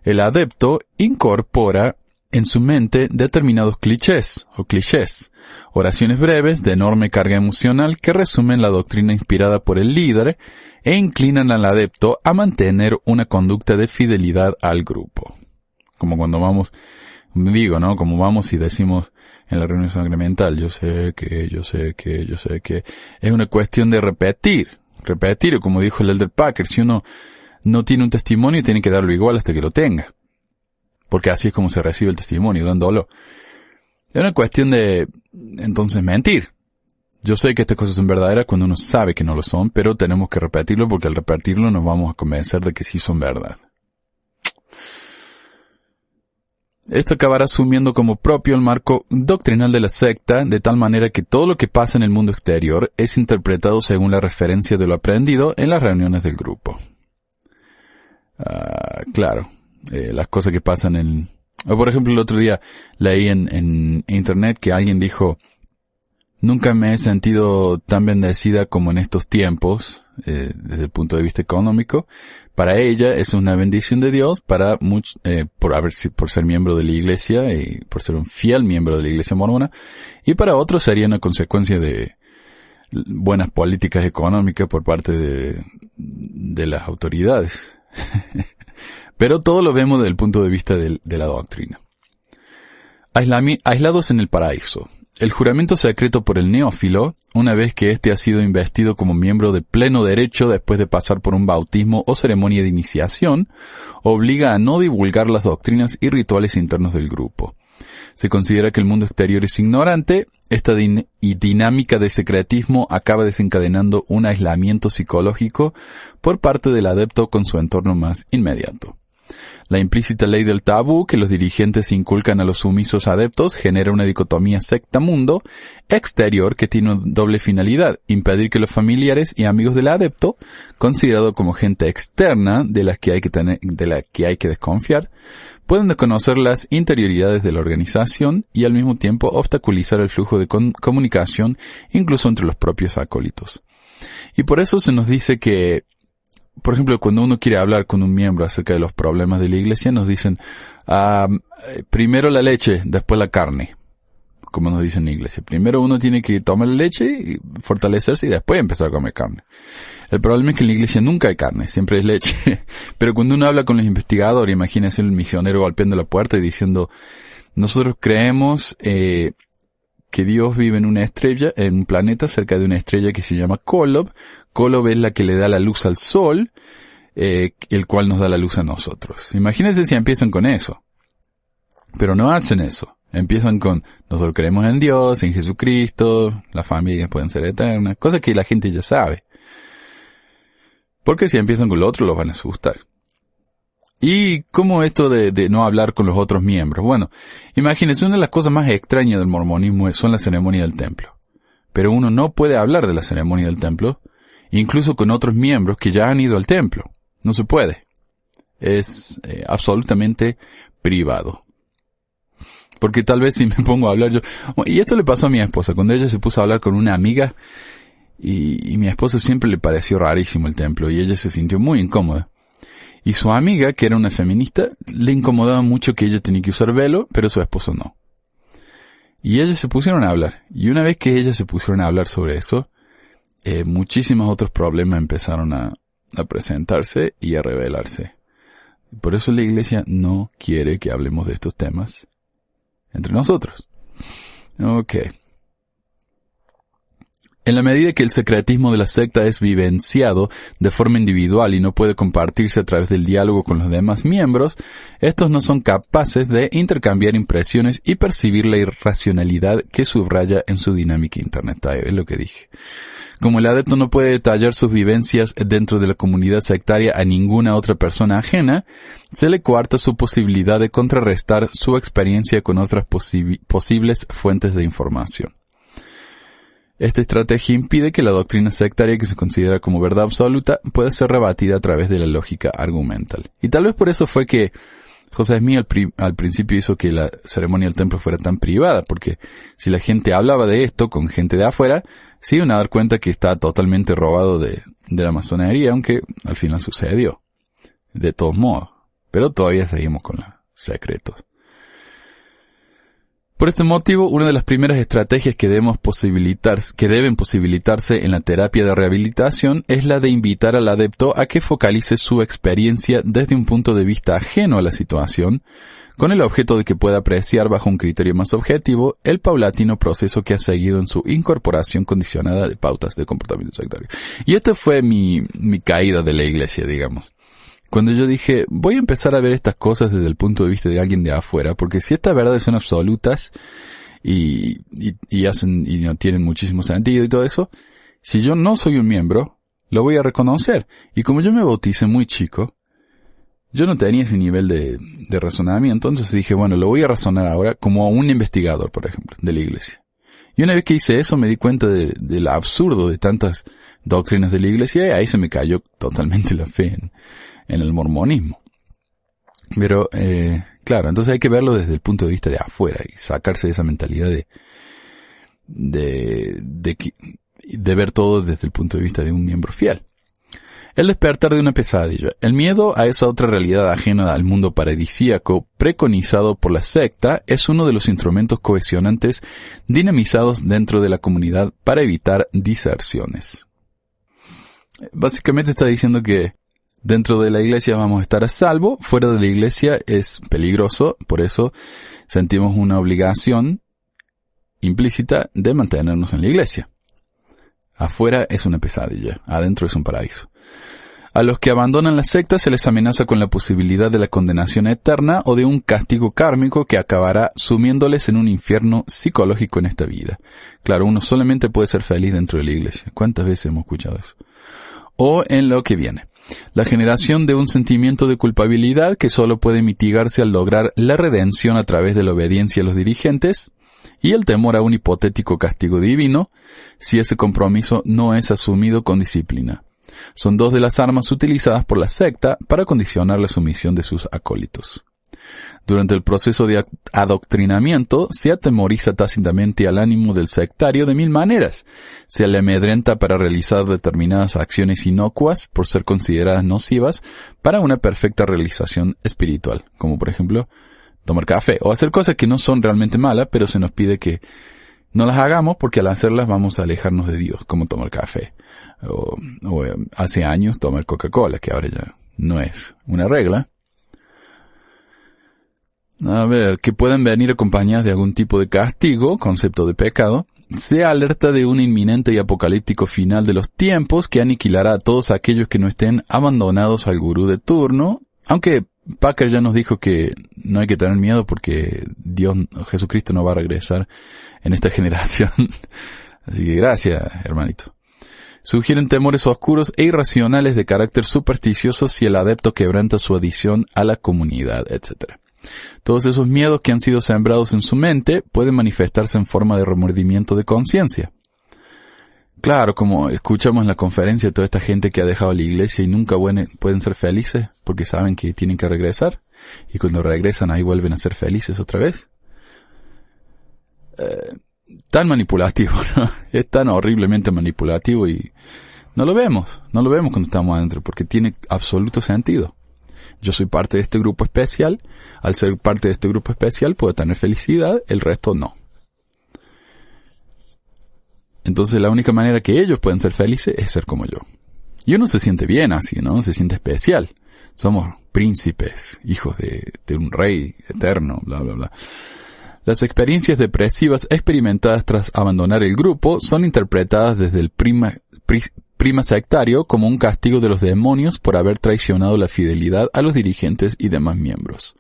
El adepto incorpora en su mente determinados clichés, oraciones breves de enorme carga emocional que resumen la doctrina inspirada por el líder e inclinan al adepto a mantener una conducta de fidelidad al grupo. Como cuando vamos, como vamos y decimos en la reunión sacramental, yo sé que, es una cuestión de repetir, como dijo el Elder Packer, si uno no tiene un testimonio, tiene que darlo igual hasta que lo tenga. Porque así es como se recibe el testimonio, dándolo. Es una cuestión de, entonces, mentir. Yo sé que estas cosas son verdaderas cuando uno sabe que no lo son, pero tenemos que repetirlo porque al repetirlo nos vamos a convencer de que sí son verdad. Esto acabará asumiendo como propio el marco doctrinal de la secta, de tal manera que todo lo que pasa en el mundo exterior es interpretado según la referencia de lo aprendido en las reuniones del grupo. Claro. Las cosas que pasan por ejemplo, el otro día leí en internet que alguien dijo: nunca me he sentido tan bendecida como en estos tiempos, desde el punto de vista económico. Para ella es una bendición de Dios, por ser miembro de la iglesia y por ser un fiel miembro de la iglesia mormona, y para otros sería una consecuencia de buenas políticas económicas por parte de las autoridades. Pero todo lo vemos desde el punto de vista de la doctrina. Aislados en el paraíso. El juramento secreto por el neófilo, una vez que éste ha sido investido como miembro de pleno derecho después de pasar por un bautismo o ceremonia de iniciación, obliga a no divulgar las doctrinas y rituales internos del grupo. Se considera que el mundo exterior es ignorante. Esta dinámica de secretismo acaba desencadenando un aislamiento psicológico por parte del adepto con su entorno más inmediato. La implícita ley del tabú que los dirigentes inculcan a los sumisos adeptos genera una dicotomía secta-mundo exterior que tiene una doble finalidad: impedir que los familiares y amigos del adepto, considerado como gente externa de la que hay que desconfiar, pueden desconocer las interioridades de la organización y al mismo tiempo obstaculizar el flujo de comunicación incluso entre los propios acólitos. Y por eso se nos dice que, por ejemplo, cuando uno quiere hablar con un miembro acerca de los problemas de la iglesia, nos dicen, primero la leche, después la carne, como nos dicen en la iglesia. Primero uno tiene que tomar la leche y fortalecerse y después empezar a comer carne. El problema es que en la iglesia nunca hay carne, siempre es leche. Pero cuando uno habla con los investigadores, imagínense el misionero golpeando la puerta y diciendo, nosotros creemos que Dios vive en una estrella, en un planeta cerca de una estrella que se llama Kolob. Kolob es la que le da la luz al sol, el cual nos da la luz a nosotros. Imagínense si empiezan con eso. Pero no hacen eso. Empiezan con, nosotros creemos en Dios, en Jesucristo, las familias pueden ser eternas, cosas que la gente ya sabe. Porque si empiezan con lo otro, los van a asustar. ¿Y cómo esto de no hablar con los otros miembros? Bueno, imagínense, una de las cosas más extrañas del mormonismo son las ceremonias del templo. Pero uno no puede hablar de la ceremonia del templo, incluso con otros miembros que ya han ido al templo. No se puede. Es absolutamente privado. Porque tal vez si me pongo a hablar yo... Y esto le pasó a mi esposa, cuando ella se puso a hablar con una amiga, y mi esposa siempre le pareció rarísimo el templo, y ella se sintió muy incómoda. Y su amiga, que era una feminista, le incomodaba mucho que ella tenía que usar velo, pero su esposo no. Y ellas se pusieron a hablar. Y una vez que ellas se pusieron a hablar sobre eso, muchísimos otros problemas empezaron a presentarse y a revelarse. Por eso la Iglesia no quiere que hablemos de estos temas entre nosotros. Ok. En la medida que el secretismo de la secta es vivenciado de forma individual y no puede compartirse a través del diálogo con los demás miembros, estos no son capaces de intercambiar impresiones y percibir la irracionalidad que subraya en su dinámica interna. Es lo que dije. Como el adepto no puede detallar sus vivencias dentro de la comunidad sectaria a ninguna otra persona ajena, se le coarta su posibilidad de contrarrestar su experiencia con otras posibles fuentes de información. Esta estrategia impide que la doctrina sectaria, que se considera como verdad absoluta, pueda ser rebatida a través de la lógica argumental. Y tal vez por eso fue que José Smith al principio hizo que la ceremonia del templo fuera tan privada, porque si la gente hablaba de esto con gente de afuera, se iban a dar cuenta que está totalmente robado de la masonería, aunque al final sucedió. De todos modos. Pero todavía seguimos con los secretos. Por este motivo, una de las primeras estrategias que deben posibilitarse en la terapia de rehabilitación es la de invitar al adepto a que focalice su experiencia desde un punto de vista ajeno a la situación, con el objeto de que pueda apreciar bajo un criterio más objetivo el paulatino proceso que ha seguido en su incorporación condicionada de pautas de comportamiento sectario. Y esta fue mi caída de la Iglesia, digamos. Cuando yo dije, voy a empezar a ver estas cosas desde el punto de vista de alguien de afuera, porque si estas verdades son absolutas y no tienen muchísimo sentido y todo eso, si yo no soy un miembro, lo voy a reconocer. Y como yo me bauticé muy chico, yo no tenía ese nivel de razonamiento, entonces dije, bueno, lo voy a razonar ahora como un investigador, por ejemplo, de la Iglesia. Y una vez que hice eso me di cuenta del absurdo de tantas doctrinas de la Iglesia y ahí se me cayó totalmente la fe en el mormonismo. Pero, claro, entonces hay que verlo desde el punto de vista de afuera y sacarse de esa mentalidad de ver todo desde el punto de vista de un miembro fiel. El despertar de una pesadilla. El miedo a esa otra realidad ajena al mundo paradisíaco preconizado por la secta es uno de los instrumentos cohesionantes dinamizados dentro de la comunidad para evitar diserciones. Básicamente está diciendo que dentro de la Iglesia vamos a estar a salvo, fuera de la Iglesia es peligroso, por eso sentimos una obligación implícita de mantenernos en la Iglesia. Afuera es una pesadilla, adentro es un paraíso. A los que abandonan la secta se les amenaza con la posibilidad de la condenación eterna o de un castigo kármico que acabará sumiéndoles en un infierno psicológico en esta vida. Claro, uno solamente puede ser feliz dentro de la Iglesia. ¿Cuántas veces hemos escuchado eso? O en lo que viene. La generación de un sentimiento de culpabilidad que solo puede mitigarse al lograr la redención a través de la obediencia a los dirigentes y el temor a un hipotético castigo divino si ese compromiso no es asumido con disciplina. Son dos de las armas utilizadas por la secta para condicionar la sumisión de sus acólitos. Durante el proceso de adoctrinamiento se atemoriza tácitamente al ánimo del sectario de mil maneras. Se le amedrenta para realizar determinadas acciones inocuas por ser consideradas nocivas para una perfecta realización espiritual, como por ejemplo tomar café o hacer cosas que no son realmente malas, pero se nos pide que no las hagamos porque al hacerlas vamos a alejarnos de Dios, como tomar café. O hace años tomar Coca-Cola, que ahora ya no es una regla. A ver, que pueden venir acompañadas de algún tipo de castigo, concepto de pecado. Se alerta de un inminente y apocalíptico final de los tiempos que aniquilará a todos aquellos que no estén abandonados al gurú de turno, aunque Packer ya nos dijo que no hay que tener miedo porque Jesucristo no va a regresar en esta generación. Así que gracias, hermanito. Sugieren temores oscuros e irracionales de carácter supersticioso si el adepto quebranta su adhesión a la comunidad, etc. Todos esos miedos que han sido sembrados en su mente pueden manifestarse en forma de remordimiento de conciencia. Claro, como escuchamos en la conferencia, toda esta gente que ha dejado la Iglesia y nunca pueden ser felices porque saben que tienen que regresar y cuando regresan ahí vuelven a ser felices otra vez. Tan manipulativo, ¿no? Es tan horriblemente manipulativo y no lo vemos cuando estamos adentro porque tiene absoluto sentido. Yo soy parte de este grupo especial, al ser parte de este grupo especial puedo tener felicidad, el resto no. Entonces la única manera que ellos pueden ser felices es ser como yo. Y uno se siente bien así, ¿no? Se siente especial. Somos príncipes, hijos de un rey eterno, bla, bla, bla. Las experiencias depresivas experimentadas tras abandonar el grupo son interpretadas desde el prima sectario como un castigo de los demonios por haber traicionado la fidelidad a los dirigentes y demás miembros.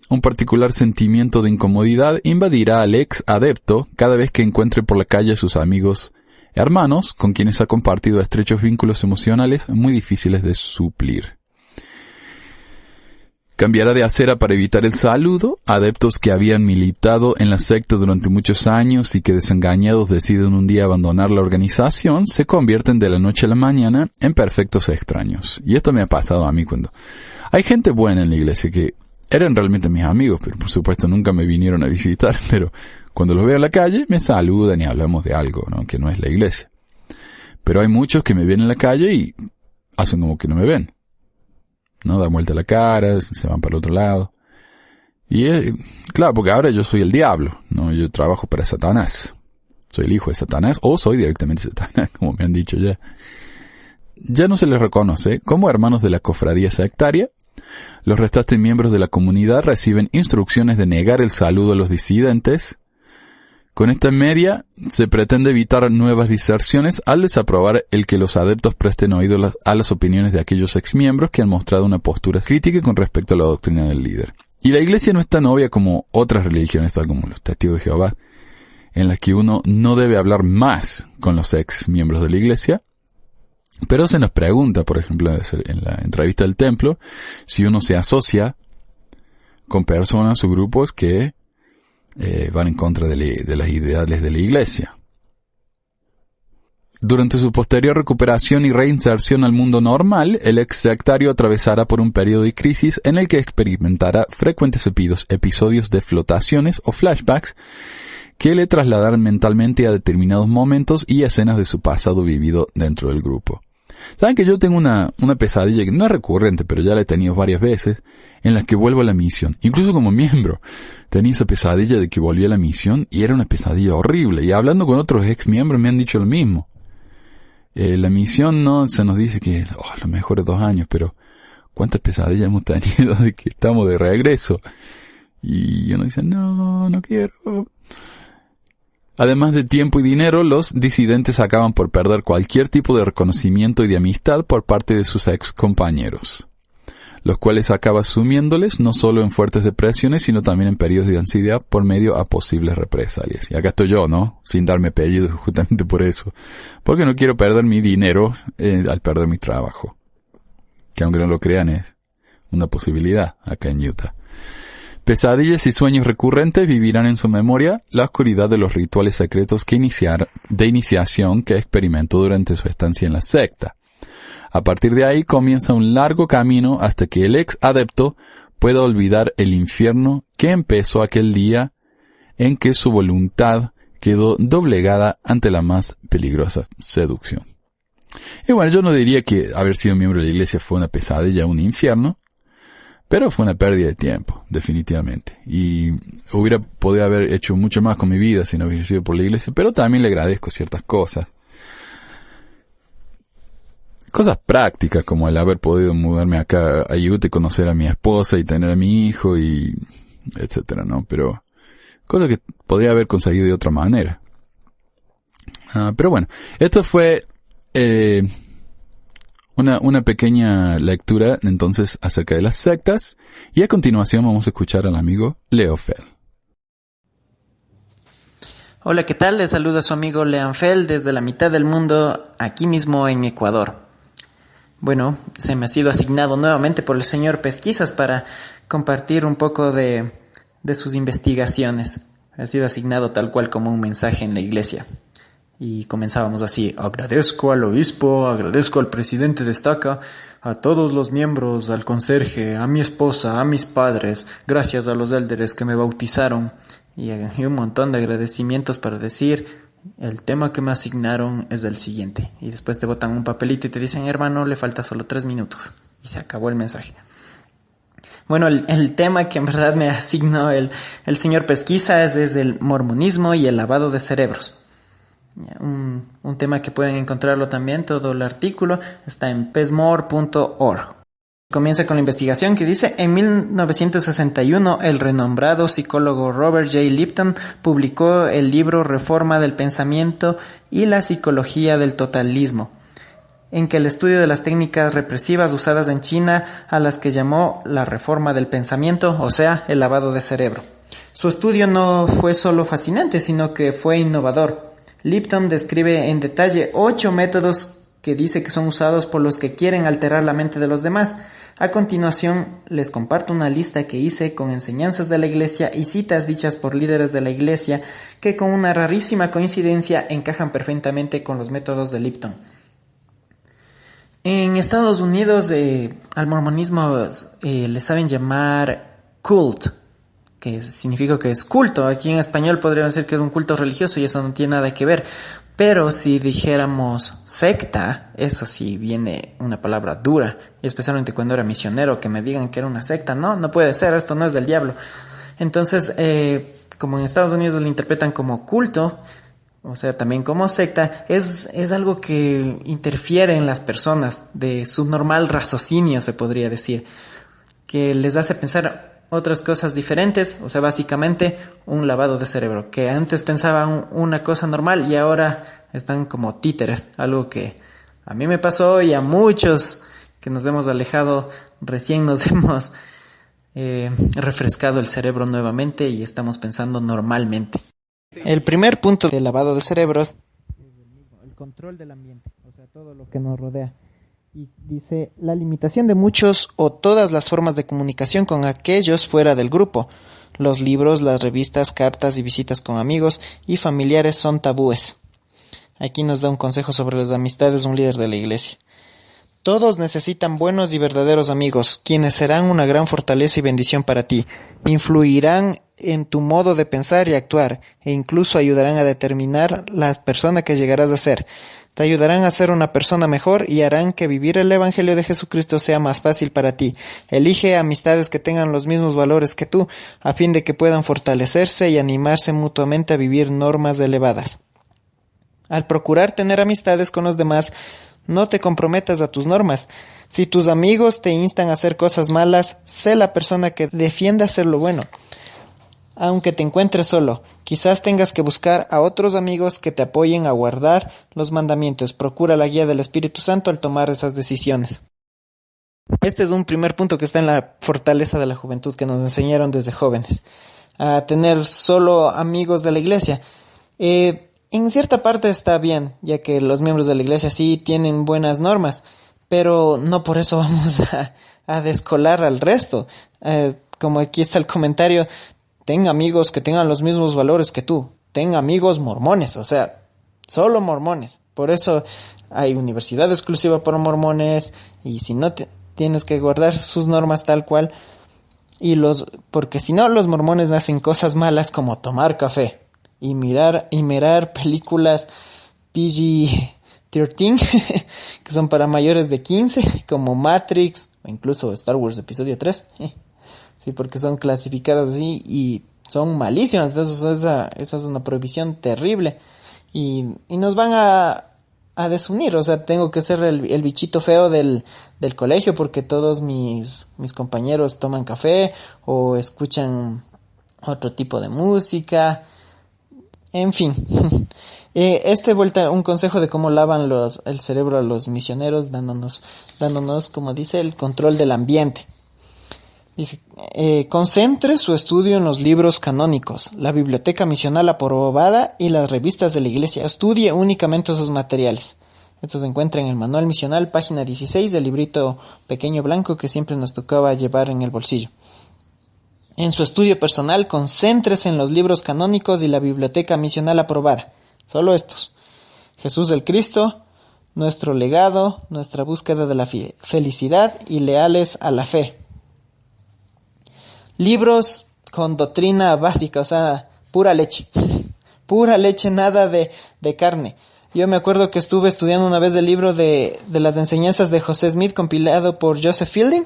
Un particular sentimiento de incomodidad invadirá al ex adepto cada vez que encuentre por la calle a sus amigos hermanos con quienes ha compartido estrechos vínculos emocionales muy difíciles de suplir. Cambiará de acera para evitar el saludo. Adeptos que habían militado en la secta durante muchos años y que desengañados deciden un día abandonar la organización, se convierten de la noche a la mañana en perfectos extraños. Y esto me ha pasado a mí cuando... Hay gente buena en la iglesia que eran realmente mis amigos, pero por supuesto nunca me vinieron a visitar, pero cuando los veo en la calle me saludan y hablamos de algo, ¿no? Que no es la iglesia. Pero hay muchos que me ven en la calle y hacen como que no me ven. ¿No? Dan vuelta la cara, se van para el otro lado. Y claro, porque ahora yo soy el diablo, ¿no? Yo trabajo para Satanás. Soy el hijo de Satanás, o soy directamente Satanás, como me han dicho ya. Ya no se les reconoce como hermanos de la cofradía sectaria. Los restantes miembros de la comunidad reciben instrucciones de negar el saludo a los disidentes. Con esta media se pretende evitar nuevas diserciones al desaprobar el que los adeptos presten oído a las opiniones de aquellos exmiembros que han mostrado una postura crítica con respecto a la doctrina del líder. Y la iglesia no es tan obvia como otras religiones, tal como los testigos de Jehová, en las que uno no debe hablar más con los exmiembros de la iglesia. Pero se nos pregunta, por ejemplo, en la entrevista del templo, si uno se asocia con personas o grupos que van en contra de las ideales de la iglesia. Durante su posterior recuperación y reinserción al mundo normal, el ex sectario atravesará por un periodo de crisis en el que experimentará frecuentes episodios de flotaciones o flashbacks que le trasladarán mentalmente a determinados momentos y escenas de su pasado vivido dentro del grupo. Saben que yo tengo una pesadilla que no es recurrente, pero ya la he tenido varias veces, en la que vuelvo a la misión. Incluso como miembro, tenía esa pesadilla de que volví a la misión y era una pesadilla horrible. Y hablando con otros ex miembros me han dicho lo mismo. La misión no se nos dice que los mejores 2 años, pero ¿cuántas pesadillas hemos tenido de que estamos de regreso? Y uno dice, no quiero. Además de tiempo y dinero, los disidentes acaban por perder cualquier tipo de reconocimiento y de amistad por parte de sus ex compañeros, los cuales acaba sumiéndoles no solo en fuertes depresiones, sino también en periodos de ansiedad por medio a posibles represalias. Y acá estoy yo, ¿no? Sin darme apellido, justamente por eso. Porque no quiero perder mi dinero al perder mi trabajo. Que aunque no lo crean es una posibilidad acá en Utah. Pesadillas y sueños recurrentes vivirán en su memoria la oscuridad de los rituales secretos de iniciación que experimentó durante su estancia en la secta. A partir de ahí comienza un largo camino hasta que el ex adepto pueda olvidar el infierno que empezó aquel día en que su voluntad quedó doblegada ante la más peligrosa seducción. Y bueno, yo no diría que haber sido miembro de la iglesia fue una pesadilla, un infierno, pero fue una pérdida de tiempo, definitivamente. Y hubiera podido haber hecho mucho más con mi vida si no hubiera sido por la iglesia, pero también le agradezco ciertas cosas. Cosas prácticas como el haber podido mudarme acá a Utah y conocer a mi esposa y tener a mi hijo y etcétera, ¿no? Pero cosas que podría haber conseguido de otra manera. Pero bueno, esto fue una pequeña lectura entonces acerca de las sectas y a continuación vamos a escuchar al amigo Leo Fell. Hola, ¿qué tal? Les saluda su amigo Leon Fell desde la mitad del mundo, aquí mismo en Ecuador. Bueno, se me ha sido asignado nuevamente por el señor Pesquisas para compartir un poco de sus investigaciones. Ha sido asignado tal cual como un mensaje en la iglesia. Y comenzábamos así: agradezco al obispo, agradezco al presidente de estaca, a todos los miembros, al conserje, a mi esposa, a mis padres, gracias a los élderes que me bautizaron, y un montón de agradecimientos para decir, el tema que me asignaron es el siguiente. Y después te botan un papelito y te dicen, hermano, le falta solo 3 minutos. Y se acabó el mensaje. Bueno, el tema que en verdad me asignó el señor Pesquisa es el mormonismo y el lavado de cerebros. Un tema que pueden encontrarlo también, todo el artículo está en pesmore.org. Comienza con la investigación que dice: en 1961 el renombrado psicólogo Robert J. Lipton publicó el libro Reforma del Pensamiento y la Psicología del Totalismo, en que el estudio de las técnicas represivas usadas en China, a las que llamó la reforma del pensamiento, o sea, el lavado de cerebro. Su estudio no fue solo fascinante, sino que fue innovador. Lipton describe en detalle 8 métodos que dice que son usados por los que quieren alterar la mente de los demás. A continuación, les comparto una lista que hice con enseñanzas de la Iglesia y citas dichas por líderes de la Iglesia que con una rarísima coincidencia encajan perfectamente con los métodos de Lipton. En Estados Unidos al mormonismo le saben llamar cult, que significa que es culto. Aquí en español podríamos decir que es un culto religioso y eso no tiene nada que ver. Pero si dijéramos secta, eso sí viene una palabra dura, y especialmente cuando era misionero, que me digan que era una secta. No puede ser, esto no es del diablo. Entonces, como en Estados Unidos lo interpretan como culto, o sea, también como secta, es algo que interfiere en las personas, de su normal raciocinio, se podría decir, que les hace pensar otras cosas diferentes, o sea, básicamente un lavado de cerebro, que antes pensaban una cosa normal y ahora están como títeres, algo que a mí me pasó y a muchos que nos hemos alejado, recién nos hemos refrescado el cerebro nuevamente y estamos pensando normalmente. El primer punto del lavado de cerebros es el control del ambiente, o sea, todo lo que nos rodea. Y dice: la limitación de muchos o todas las formas de comunicación con aquellos fuera del grupo. Los libros, las revistas, cartas y visitas con amigos y familiares son tabúes. Aquí nos da un consejo sobre las amistades un líder de la Iglesia. Todos necesitan buenos y verdaderos amigos, quienes serán una gran fortaleza y bendición para ti. Influirán en tu modo de pensar y actuar, e incluso ayudarán a determinar la persona que llegarás a ser. Te ayudarán a ser una persona mejor y harán que vivir el Evangelio de Jesucristo sea más fácil para ti. Elige amistades que tengan los mismos valores que tú, a fin de que puedan fortalecerse y animarse mutuamente a vivir normas elevadas. Al procurar tener amistades con los demás, no te comprometas a tus normas. Si tus amigos te instan a hacer cosas malas, sé la persona que defiende hacer lo bueno. Aunque te encuentres solo, quizás tengas que buscar a otros amigos que te apoyen a guardar los mandamientos. Procura la guía del Espíritu Santo al tomar esas decisiones. Este es un primer punto que está en la fortaleza de la juventud que nos enseñaron desde jóvenes. A tener solo amigos de la iglesia. En cierta parte está bien, ya que los miembros de la iglesia sí tienen buenas normas, pero no por eso vamos a descolar al resto. Como aquí está el comentario: ten amigos que tengan los mismos valores que tú. Ten amigos mormones, o sea, solo mormones. Por eso hay universidad exclusiva para mormones, y si no tienes que guardar sus normas tal cual. Porque si no, los mormones hacen cosas malas como tomar café y mirar películas PG-13 que son para mayores de 15, como Matrix o incluso Star Wars Episodio 3. Sí, porque son clasificadas así y son malísimas. Entonces esa es una prohibición terrible. Y nos van a desunir. O sea, tengo que ser el bichito feo del colegio porque todos mis compañeros toman café o escuchan otro tipo de música. En fin. Vuelta un consejo de cómo lavan el cerebro a los misioneros, dándonos, como dice, el control del ambiente. Dice: concentre su estudio en los libros canónicos, la biblioteca misional aprobada y las revistas de la iglesia. Estudie únicamente esos materiales. Esto se encuentra en el Manual Misional, página 16 del librito pequeño blanco que siempre nos tocaba llevar en el bolsillo. En su estudio personal, concéntrese en los libros canónicos y la biblioteca misional aprobada. Solo estos: Jesús el Cristo, nuestro legado, nuestra búsqueda de la felicidad y leales a la fe. Libros con doctrina básica, o sea, pura leche, nada de carne. Yo me acuerdo que estuve estudiando una vez el libro de las enseñanzas de José Smith compilado por Joseph Fielding.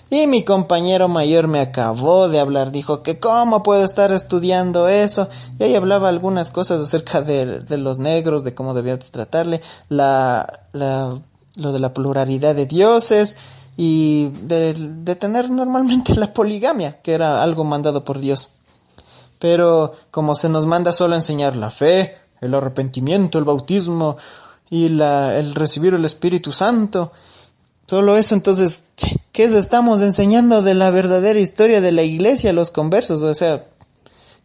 Y mi compañero mayor me acabó de hablar, dijo que cómo puedo estar estudiando eso, y ahí hablaba algunas cosas acerca de los negros, de cómo debía tratarle, lo de la pluralidad de dioses, y de tener normalmente la poligamia, que era algo mandado por Dios. Pero como se nos manda solo a enseñar la fe, el arrepentimiento, el bautismo y el recibir el Espíritu Santo, solo eso, entonces, ¿qué estamos enseñando de la verdadera historia de la iglesia, los conversos? O sea,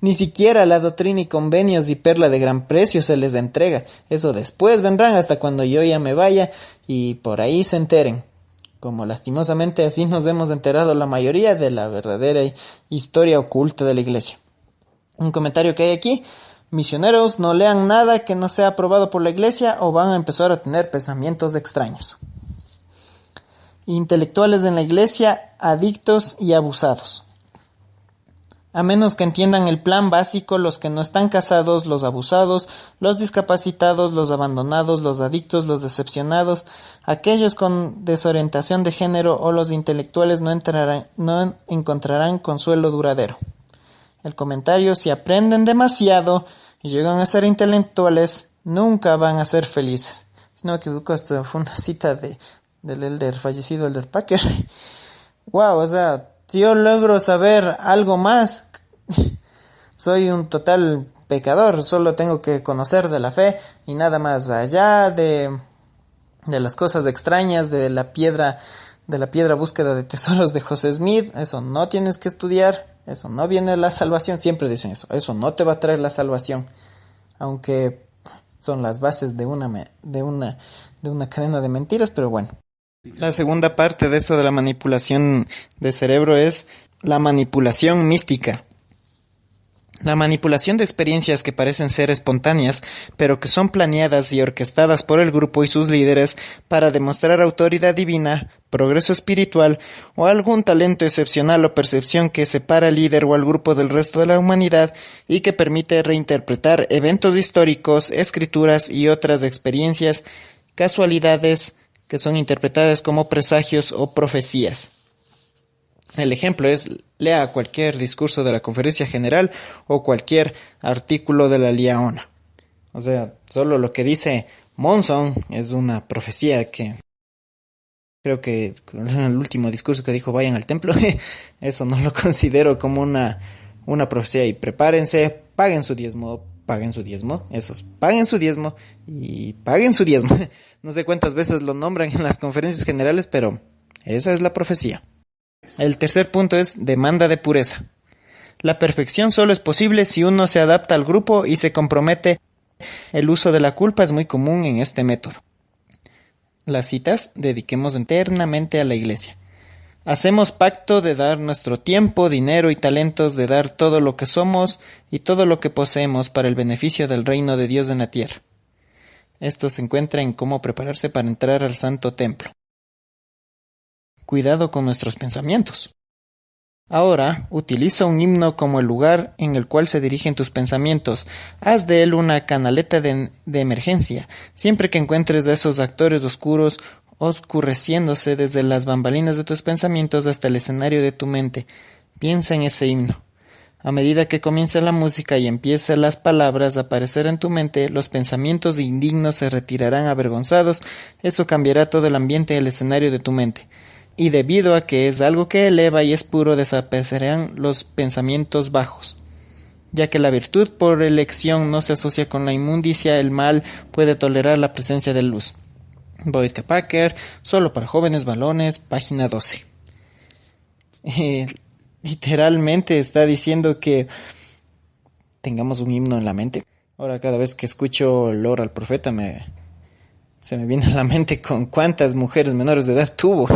ni siquiera la doctrina y convenios y perla de gran precio se les entrega. Eso después vendrán, hasta cuando yo ya me vaya y por ahí se enteren. Como lastimosamente así nos hemos enterado la mayoría de la verdadera historia oculta de la iglesia. Un comentario que hay aquí: misioneros, no lean nada que no sea aprobado por la iglesia o van a empezar a tener pensamientos extraños. Intelectuales en la iglesia, adictos y abusados. A menos que entiendan el plan básico, los que no están casados, los abusados, los discapacitados, los abandonados, los adictos, los decepcionados, aquellos con desorientación de género o los intelectuales no encontrarán consuelo duradero. El comentario: si aprenden demasiado y llegan a ser intelectuales, nunca van a ser felices. Si no me equivoco, esto fue una cita del fallecido Elder Packer. Wow, o sea, si yo logro saber algo más, soy un total pecador, solo tengo que conocer de la fe y nada más. Allá de las cosas extrañas, de la piedra búsqueda de tesoros de José Smith, eso no tienes que estudiar, eso no viene de la salvación, siempre dicen eso no te va a traer la salvación, aunque son las bases de una cadena de mentiras, pero bueno. La segunda parte de esto de la manipulación de cerebro es la manipulación mística. La manipulación de experiencias que parecen ser espontáneas, pero que son planeadas y orquestadas por el grupo y sus líderes para demostrar autoridad divina, progreso espiritual o algún talento excepcional o percepción que separa al líder o al grupo del resto de la humanidad y que permite reinterpretar eventos históricos, escrituras y otras experiencias, casualidades, que son interpretadas como presagios o profecías. El ejemplo es: lea cualquier discurso de la Conferencia General o cualquier artículo de la Liaona. O sea, solo lo que dice Monson es una profecía que creo que en el último discurso que dijo vayan al templo, eso no lo considero como una profecía. Y prepárense, paguen su diezmo, y paguen su diezmo. No sé cuántas veces lo nombran en las conferencias generales, pero esa es la profecía. El tercer punto es demanda de pureza. La perfección solo es posible si uno se adapta al grupo y se compromete. El uso de la culpa es muy común en este método. Las citas: dediquemos eternamente a la iglesia. Hacemos pacto de dar nuestro tiempo, dinero y talentos, de dar todo lo que somos y todo lo que poseemos para el beneficio del reino de Dios en la tierra. Esto se encuentra en cómo prepararse para entrar al santo templo. Cuidado con nuestros pensamientos. Ahora, utiliza un himno como el lugar en el cual se dirigen tus pensamientos. Haz de él una canaleta de emergencia. Siempre que encuentres a esos actores oscuros oscureciéndose desde las bambalinas de tus pensamientos hasta el escenario de tu mente, piensa en ese himno. A medida que comience la música y empiecen las palabras a aparecer en tu mente, los pensamientos indignos se retirarán avergonzados. Eso cambiará todo el ambiente y el escenario de tu mente. Y debido a que es algo que eleva y es puro, desaparecerán los pensamientos bajos. Ya que la virtud por elección no se asocia con la inmundicia, el mal puede tolerar la presencia de luz. Boyd K. Packer, solo para jóvenes balones, página 12. Literalmente está diciendo que tengamos un himno en la mente. Ahora cada vez que escucho olor al profeta se me viene a la mente con cuántas mujeres menores de edad tuvo.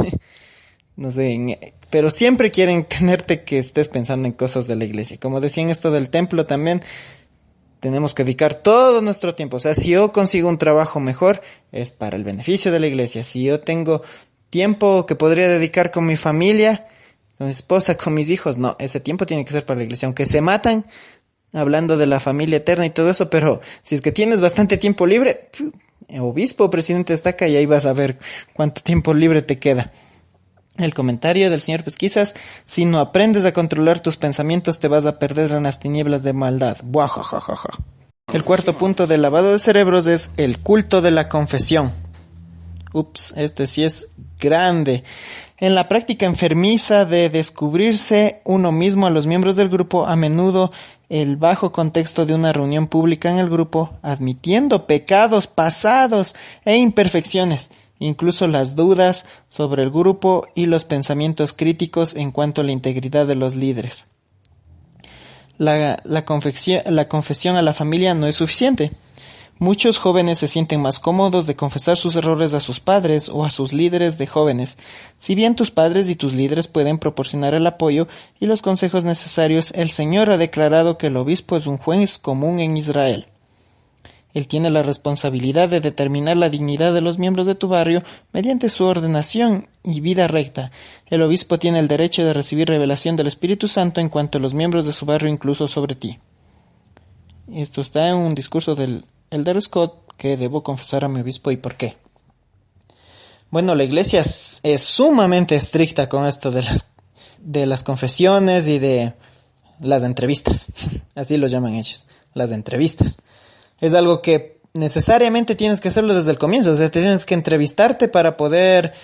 No sé, pero siempre quieren tenerte que estés pensando en cosas de la iglesia. Como decían esto del templo también, tenemos que dedicar todo nuestro tiempo. O sea, si yo consigo un trabajo mejor, es para el beneficio de la iglesia. Si yo tengo tiempo que podría dedicar con mi familia, con mi esposa, con mis hijos, no, ese tiempo tiene que ser para la iglesia. Aunque se matan hablando de la familia eterna y todo eso, pero si es que tienes bastante tiempo libre, obispo, presidente, está acá y ahí vas a ver cuánto tiempo libre te queda. El comentario del señor Pesquisas: si no aprendes a controlar tus pensamientos, te vas a perder en las tinieblas de maldad. Buajajajaja. El cuarto punto del lavado de cerebros es el culto de la confesión. Ups, este sí es grande. En la práctica enfermiza de descubrirse uno mismo a los miembros del grupo, a menudo el bajo contexto de una reunión pública en el grupo, admitiendo pecados pasados e imperfecciones, incluso las dudas sobre el grupo y los pensamientos críticos en cuanto a la integridad de los líderes. La confesión a la familia no es suficiente. Muchos jóvenes se sienten más cómodos de confesar sus errores a sus padres o a sus líderes de jóvenes. Si bien tus padres y tus líderes pueden proporcionar el apoyo y los consejos necesarios, el Señor ha declarado que el obispo es un juez común en Israel. Él tiene la responsabilidad de determinar la dignidad de los miembros de tu barrio mediante su ordenación y vida recta. El obispo tiene el derecho de recibir revelación del Espíritu Santo en cuanto a los miembros de su barrio, incluso sobre ti. Esto está en un discurso del Elder Scott, que debo confesar a mi obispo. ¿Y por qué? Bueno, la iglesia es sumamente estricta con esto de las confesiones y de las entrevistas. Así lo llaman ellos, las entrevistas. Es algo que necesariamente tienes que hacerlo desde el comienzo. O sea, te tienes que entrevistarte para poder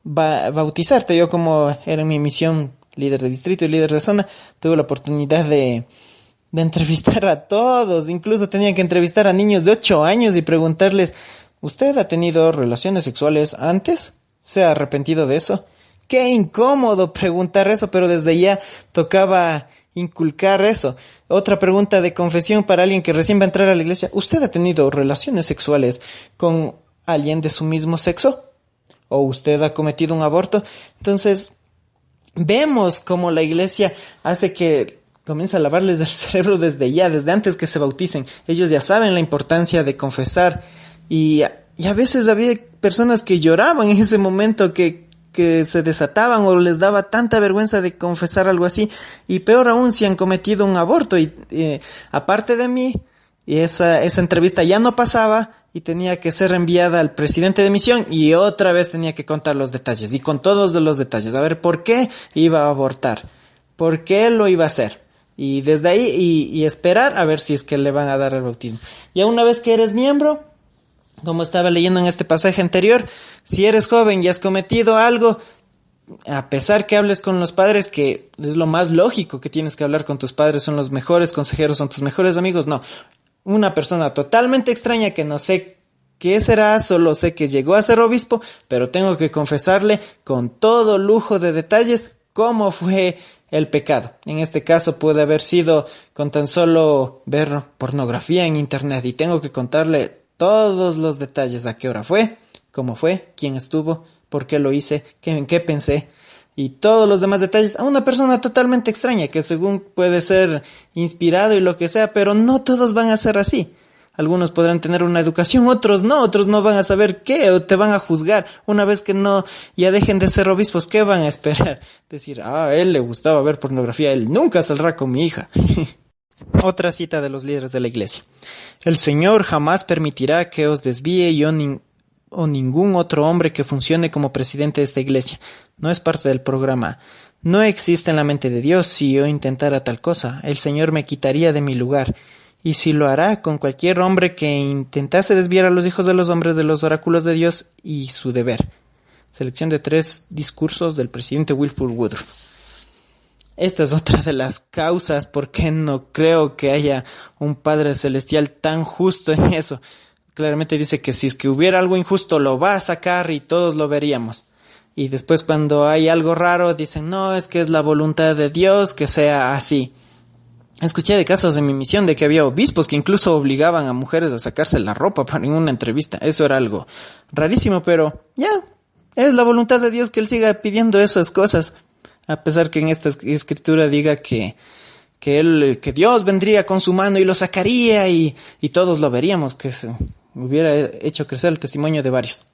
bautizarte. Yo, como era en mi misión líder de distrito y líder de zona, tuve la oportunidad de entrevistar a todos. Incluso tenía que entrevistar a niños de 8 años y preguntarles: ¿usted ha tenido relaciones sexuales antes? ¿Se ha arrepentido de eso? Qué incómodo preguntar eso, pero desde ya tocaba inculcar eso. Otra pregunta de confesión para alguien que recién va a entrar a la iglesia: ¿usted ha tenido relaciones sexuales con alguien de su mismo sexo? ¿O usted ha cometido un aborto? Entonces, vemos cómo la iglesia hace que comienza a lavarles el cerebro desde ya, desde antes que se bauticen. Ellos ya saben la importancia de confesar, y a veces había personas que lloraban en ese momento, que se desataban o les daba tanta vergüenza de confesar algo así, y peor aún si han cometido un aborto. Y aparte de mí, esa entrevista ya no pasaba y tenía que ser enviada al presidente de misión, y otra vez tenía que contar los detalles, y con todos los detalles, a ver por qué iba a abortar, por qué lo iba a hacer. Y desde ahí, y esperar a ver si es que le van a dar el bautismo. Ya una vez que eres miembro, como estaba leyendo en este pasaje anterior, si eres joven y has cometido algo, a pesar que hables con los padres, que es lo más lógico que tienes que hablar con tus padres, son los mejores consejeros, son tus mejores amigos, no. Una persona totalmente extraña que no sé qué será, solo sé que llegó a ser obispo, pero tengo que confesarle con todo lujo de detalles cómo fue el pecado. En este caso puede haber sido con tan solo ver pornografía en internet, y tengo que contarle todos los detalles: a qué hora fue, cómo fue, quién estuvo, por qué lo hice, en qué pensé, y todos los demás detalles a una persona totalmente extraña, que según puede ser inspirado y lo que sea, pero no todos van a ser así. Algunos podrán tener una educación, otros no van a saber qué, o te van a juzgar. Una vez que ya dejen de ser obispos, ¿qué van a esperar? Decir: a él le gustaba ver pornografía, él nunca saldrá con mi hija. Otra cita de los líderes de la iglesia: el Señor jamás permitirá que os desvíe o ningún otro hombre que funcione como presidente de esta iglesia. No es parte del programa. No existe en la mente de Dios. Si yo intentara tal cosa, el Señor me quitaría de mi lugar. Y si lo hará con cualquier hombre que intentase desviar a los hijos de los hombres de los oráculos de Dios y su deber. Selección de 3 discursos del presidente Wilbur Woodruff. Esta es otra de las causas por qué no creo que haya un Padre Celestial tan justo en eso. Claramente dice que si es que hubiera algo injusto, lo va a sacar y todos lo veríamos. Y después, cuando hay algo raro, dicen: no, es que es la voluntad de Dios que sea así. Escuché de casos en mi misión de que había obispos que incluso obligaban a mujeres a sacarse la ropa para una entrevista. Eso era algo rarísimo, pero ya, es la voluntad de Dios que Él siga pidiendo esas cosas. A pesar que en esta escritura diga que Dios vendría con su mano y lo sacaría, y todos lo veríamos, que se hubiera hecho crecer el testimonio de varios.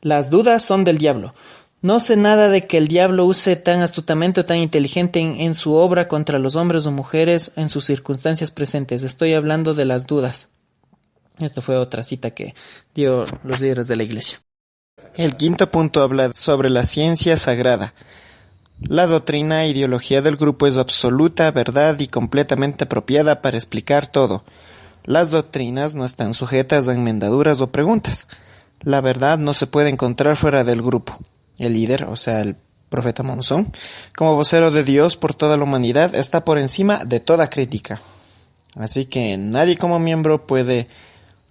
Las dudas son del diablo. No sé nada de que el diablo use tan astutamente o tan inteligente en su obra contra los hombres o mujeres en sus circunstancias presentes. Estoy hablando de las dudas. Esta fue otra cita que dio los líderes de la iglesia. El quinto punto habla sobre la ciencia sagrada. La doctrina e ideología del grupo es absoluta, verdad y completamente apropiada para explicar todo. Las doctrinas no están sujetas a enmendaduras o preguntas. La verdad no se puede encontrar fuera del grupo. El líder, o sea, el profeta Monzón, como vocero de Dios por toda la humanidad, está por encima de toda crítica. Así que nadie como miembro puede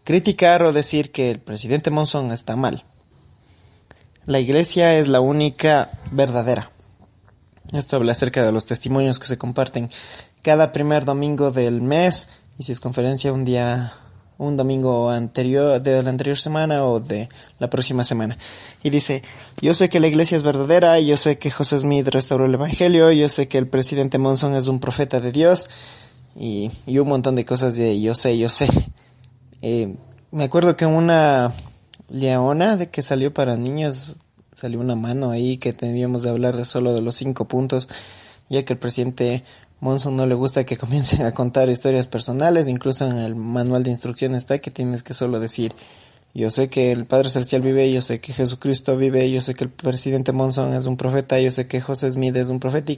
criticar o decir que el presidente Monzón está mal. La iglesia es la única verdadera. Esto habla acerca de los testimonios que se comparten cada primer domingo del mes, y si es conferencia un domingo anterior, de la anterior semana o de la próxima semana. Y dice, yo sé que la iglesia es verdadera, yo sé que José Smith restauró el evangelio, yo sé que el presidente Monzón es un profeta de Dios, y un montón de cosas de yo sé. Me acuerdo que una leona de que salió para niños, salió una mano ahí que teníamos de hablar solo de los 5 puntos, ya que el presidente Monzón no le gusta que comiencen a contar historias personales. Incluso en el manual de instrucciones está que tienes que solo decir, yo sé que el Padre Celestial vive, yo sé que Jesucristo vive, yo sé que el presidente Monzón es un profeta, yo sé que José Smith es un profeta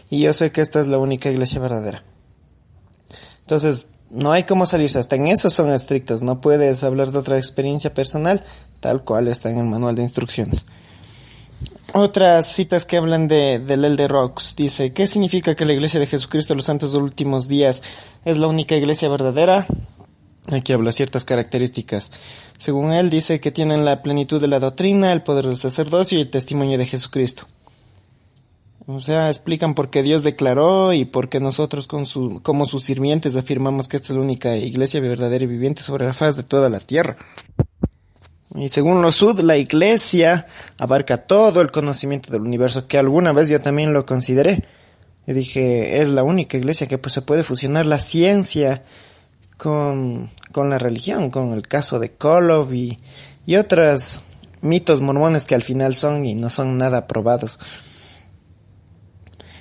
y yo sé que esta es la única iglesia verdadera. Entonces, no hay cómo salirse, hasta en eso son estrictos, no puedes hablar de otra experiencia personal, tal cual está en el manual de instrucciones. Otras citas que hablan del Elder Rocks, dice, ¿qué significa que la iglesia de Jesucristo de los Santos de los Últimos Días es la única iglesia verdadera? Aquí habla ciertas características. Según él, dice que tienen la plenitud de la doctrina, el poder del sacerdocio y el testimonio de Jesucristo. O sea, explican por qué Dios declaró y por qué nosotros como sus sirvientes afirmamos que esta es la única iglesia verdadera y viviente sobre la faz de toda la tierra. Y según los Sud, la iglesia abarca todo el conocimiento del universo, que alguna vez yo también lo consideré. Y dije, es la única iglesia que pues se puede fusionar la ciencia con la religión, con el caso de Kolob y otros mitos mormones que al final son y no son nada probados.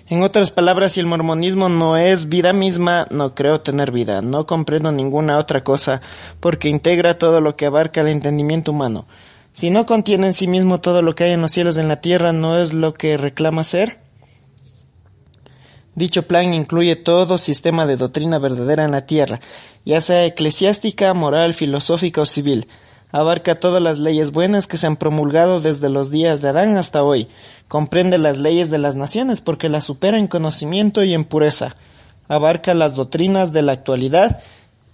En otras palabras, si el mormonismo no es vida misma, no creo tener vida, no comprendo ninguna otra cosa, porque integra todo lo que abarca el entendimiento humano. Si no contiene en sí mismo todo lo que hay en los cielos y en la tierra, ¿no es lo que reclama ser? Dicho plan incluye todo sistema de doctrina verdadera en la tierra, ya sea eclesiástica, moral, filosófica o civil. Abarca todas las leyes buenas que se han promulgado desde los días de Adán hasta hoy. Comprende las leyes de las naciones porque las supera en conocimiento y en pureza. Abarca las doctrinas de la actualidad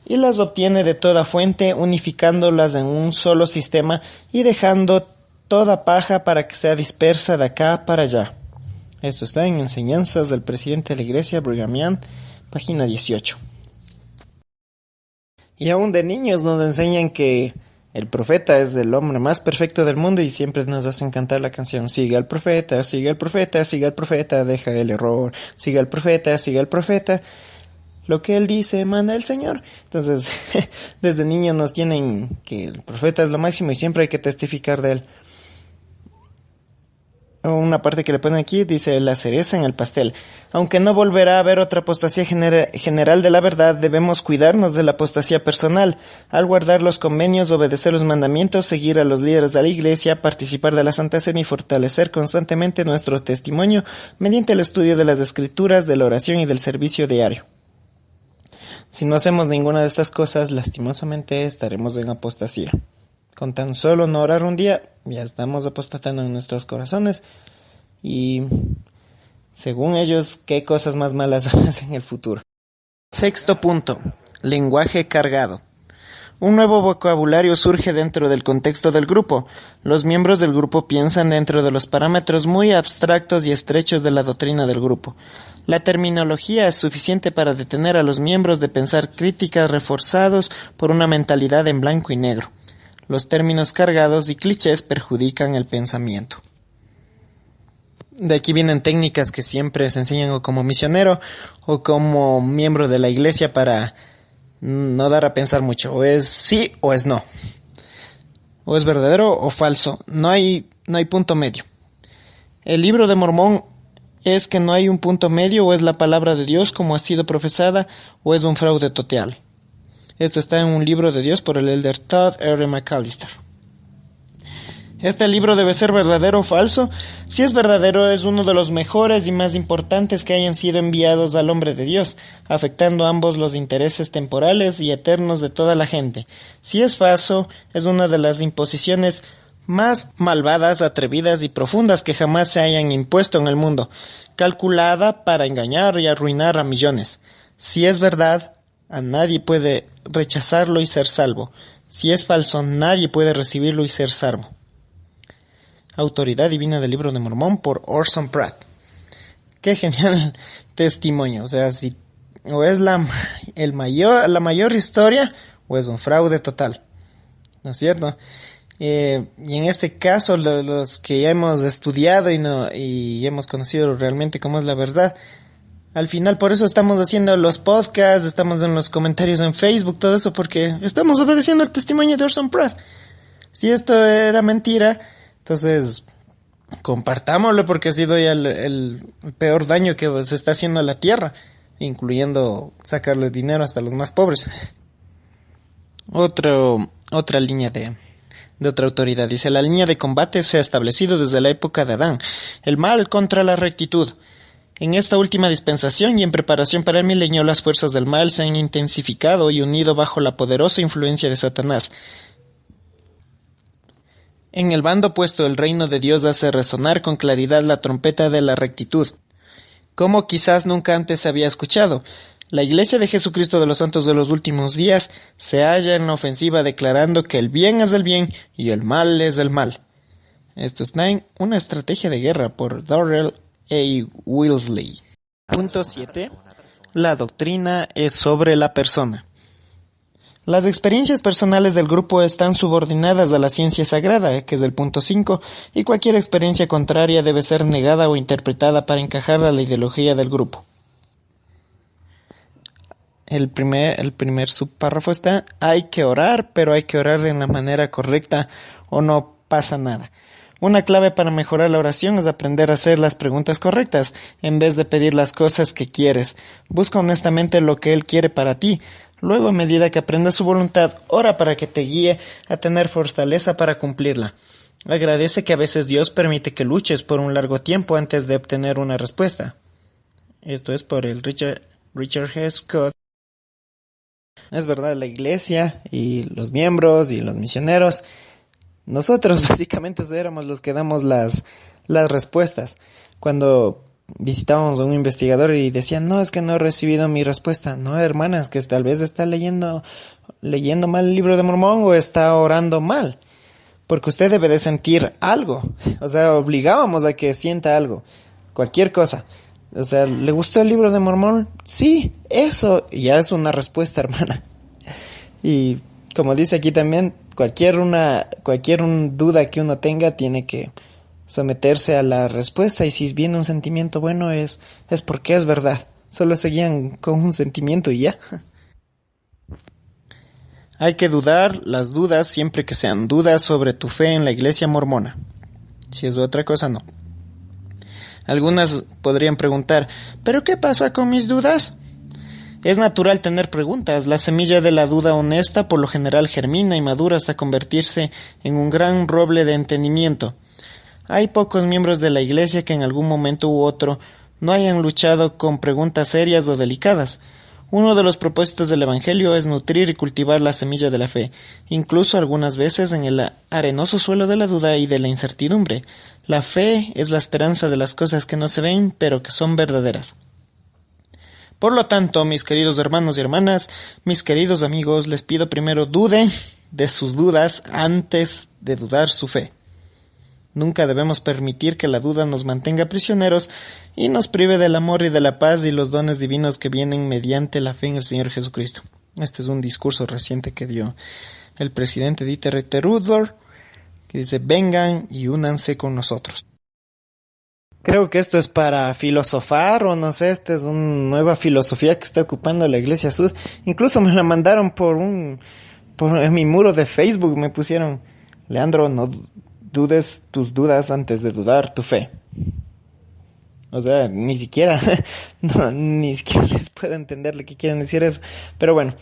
y las obtiene de toda fuente, unificándolas en un solo sistema y dejando toda paja para que sea dispersa de acá para allá. Esto está en Enseñanzas del Presidente de la Iglesia, Brigham Young, página 18. Y aún de niños nos enseñan que el profeta es el hombre más perfecto del mundo y siempre nos hacen cantar la canción, siga al profeta, siga al profeta, siga al profeta, deja el error, siga al profeta, siga al profeta. Lo que él dice, manda el Señor. Entonces, desde niños nos tienen que el profeta es lo máximo y siempre hay que testificar de él. Una parte que le ponen aquí dice la cereza en el pastel. Aunque no volverá a haber otra apostasía general de la verdad, debemos cuidarnos de la apostasía personal, al guardar los convenios, obedecer los mandamientos, seguir a los líderes de la iglesia, participar de la Santa Cena y fortalecer constantemente nuestro testimonio mediante el estudio de las Escrituras, de la oración y del servicio diario. Si no hacemos ninguna de estas cosas, lastimosamente estaremos en apostasía. Con tan solo no orar un día, ya estamos apostatando en nuestros corazones y, según ellos, qué cosas más malas hacen en el futuro. Sexto punto, lenguaje cargado. Un nuevo vocabulario surge dentro del contexto del grupo. Los miembros del grupo piensan dentro de los parámetros muy abstractos y estrechos de la doctrina del grupo. La terminología es suficiente para detener a los miembros de pensar críticas reforzados por una mentalidad en blanco y negro. Los términos cargados y clichés perjudican el pensamiento. De aquí vienen técnicas que siempre se enseñan o como misionero o como miembro de la iglesia para no dar a pensar mucho. O es sí o es no. O es verdadero o falso. No hay punto medio. El libro de Mormón es que no hay un punto medio, o es la palabra de Dios como ha sido profesada o es un fraude total. Esto está en un libro de Dios por el Elder Todd R. McAllister. ¿Este libro debe ser verdadero o falso? Si es verdadero, es uno de los mejores y más importantes que hayan sido enviados al hombre de Dios, afectando ambos los intereses temporales y eternos de toda la gente. Si es falso, es una de las imposiciones más malvadas, atrevidas y profundas que jamás se hayan impuesto en el mundo, calculada para engañar y arruinar a millones. Si es verdad, a nadie puede rechazarlo y ser salvo. Si es falso, nadie puede recibirlo y ser salvo. Autoridad Divina del Libro de Mormón por Orson Pratt. Qué genial testimonio. O sea, si o es la mayor historia o es un fraude total. ¿No es cierto? Y en este caso, los que ya hemos estudiado y hemos conocido realmente cómo es la verdad, al final por eso estamos haciendo los podcasts, estamos en los comentarios en Facebook, todo eso, porque estamos obedeciendo el testimonio de Orson Pratt. Si esto era mentira, entonces compartámoslo, porque ha sido ya el peor daño que se está haciendo a la tierra, incluyendo sacarle dinero hasta los más pobres. Otra línea de otra autoridad dice: la línea de combate se ha establecido desde la época de Adán, el mal contra la rectitud. En esta última dispensación y en preparación para el milenio, las fuerzas del mal se han intensificado y unido bajo la poderosa influencia de Satanás. En el bando opuesto, el reino de Dios hace resonar con claridad la trompeta de la rectitud, como quizás nunca antes se había escuchado. La Iglesia de Jesucristo de los Santos de los Últimos Días se halla en la ofensiva declarando que el bien es el bien y el mal es el mal. Esto está en Una estrategia de guerra por Darrell A. Wilsley. Punto 7. La doctrina es sobre la persona. Las experiencias personales del grupo están subordinadas a la ciencia sagrada, que es el punto 5, y cualquier experiencia contraria debe ser negada o interpretada para encajar a la ideología del grupo. El primer subpárrafo está: hay que orar, pero hay que orar de la manera correcta o no pasa nada. Una clave para mejorar la oración es aprender a hacer las preguntas correctas, en vez de pedir las cosas que quieres. Busca honestamente lo que Él quiere para ti. Luego, a medida que aprendas su voluntad, ora para que te guíe a tener fortaleza para cumplirla. Agradece que a veces Dios permite que luches por un largo tiempo antes de obtener una respuesta. Esto es por el Richard G. Scott. Es verdad, la iglesia y los miembros y los misioneros, nosotros básicamente éramos los que damos las respuestas. Cuando visitábamos a un investigador y decían: no, es que no he recibido mi respuesta. No, hermanas, que tal vez está leyendo mal el Libro de Mormón o está orando mal. Porque usted debe de sentir algo. O sea, obligábamos a que sienta algo. Cualquier cosa. O sea, ¿le gustó el Libro de Mormón? Sí, eso ya es una respuesta, hermana. Y como dice aquí también, cualquier duda que uno tenga tiene que someterse a la respuesta, y si viene un sentimiento bueno es porque es verdad. Solo seguían con un sentimiento y ya. Hay que dudar las dudas siempre que sean dudas sobre tu fe en la iglesia mormona. Si es otra cosa, no. Algunas podrían preguntar: ¿pero qué pasa con mis dudas? Es natural tener preguntas. La semilla de la duda honesta por lo general germina y madura hasta convertirse en un gran roble de entendimiento. Hay pocos miembros de la iglesia que en algún momento u otro no hayan luchado con preguntas serias o delicadas. Uno de los propósitos del Evangelio es nutrir y cultivar la semilla de la fe, incluso algunas veces en el arenoso suelo de la duda y de la incertidumbre. La fe es la esperanza de las cosas que no se ven, pero que son verdaderas. Por lo tanto, mis queridos hermanos y hermanas, mis queridos amigos, les pido primero duden de sus dudas antes de dudar su fe. Nunca debemos permitir que la duda nos mantenga prisioneros y nos prive del amor y de la paz y los dones divinos que vienen mediante la fe en el Señor Jesucristo. Este es un discurso reciente que dio el presidente Dieter T. Rudolph, que dice: vengan y únanse con nosotros. Creo que esto es para filosofar, o no sé, esta es una nueva filosofía que está ocupando la Iglesia Sud. Incluso me la mandaron en mi muro de Facebook, me pusieron: Leandro, no dudes tus dudas antes de dudar tu fe. O sea, ni siquiera les puedo entender lo que quieren decir eso. Pero bueno,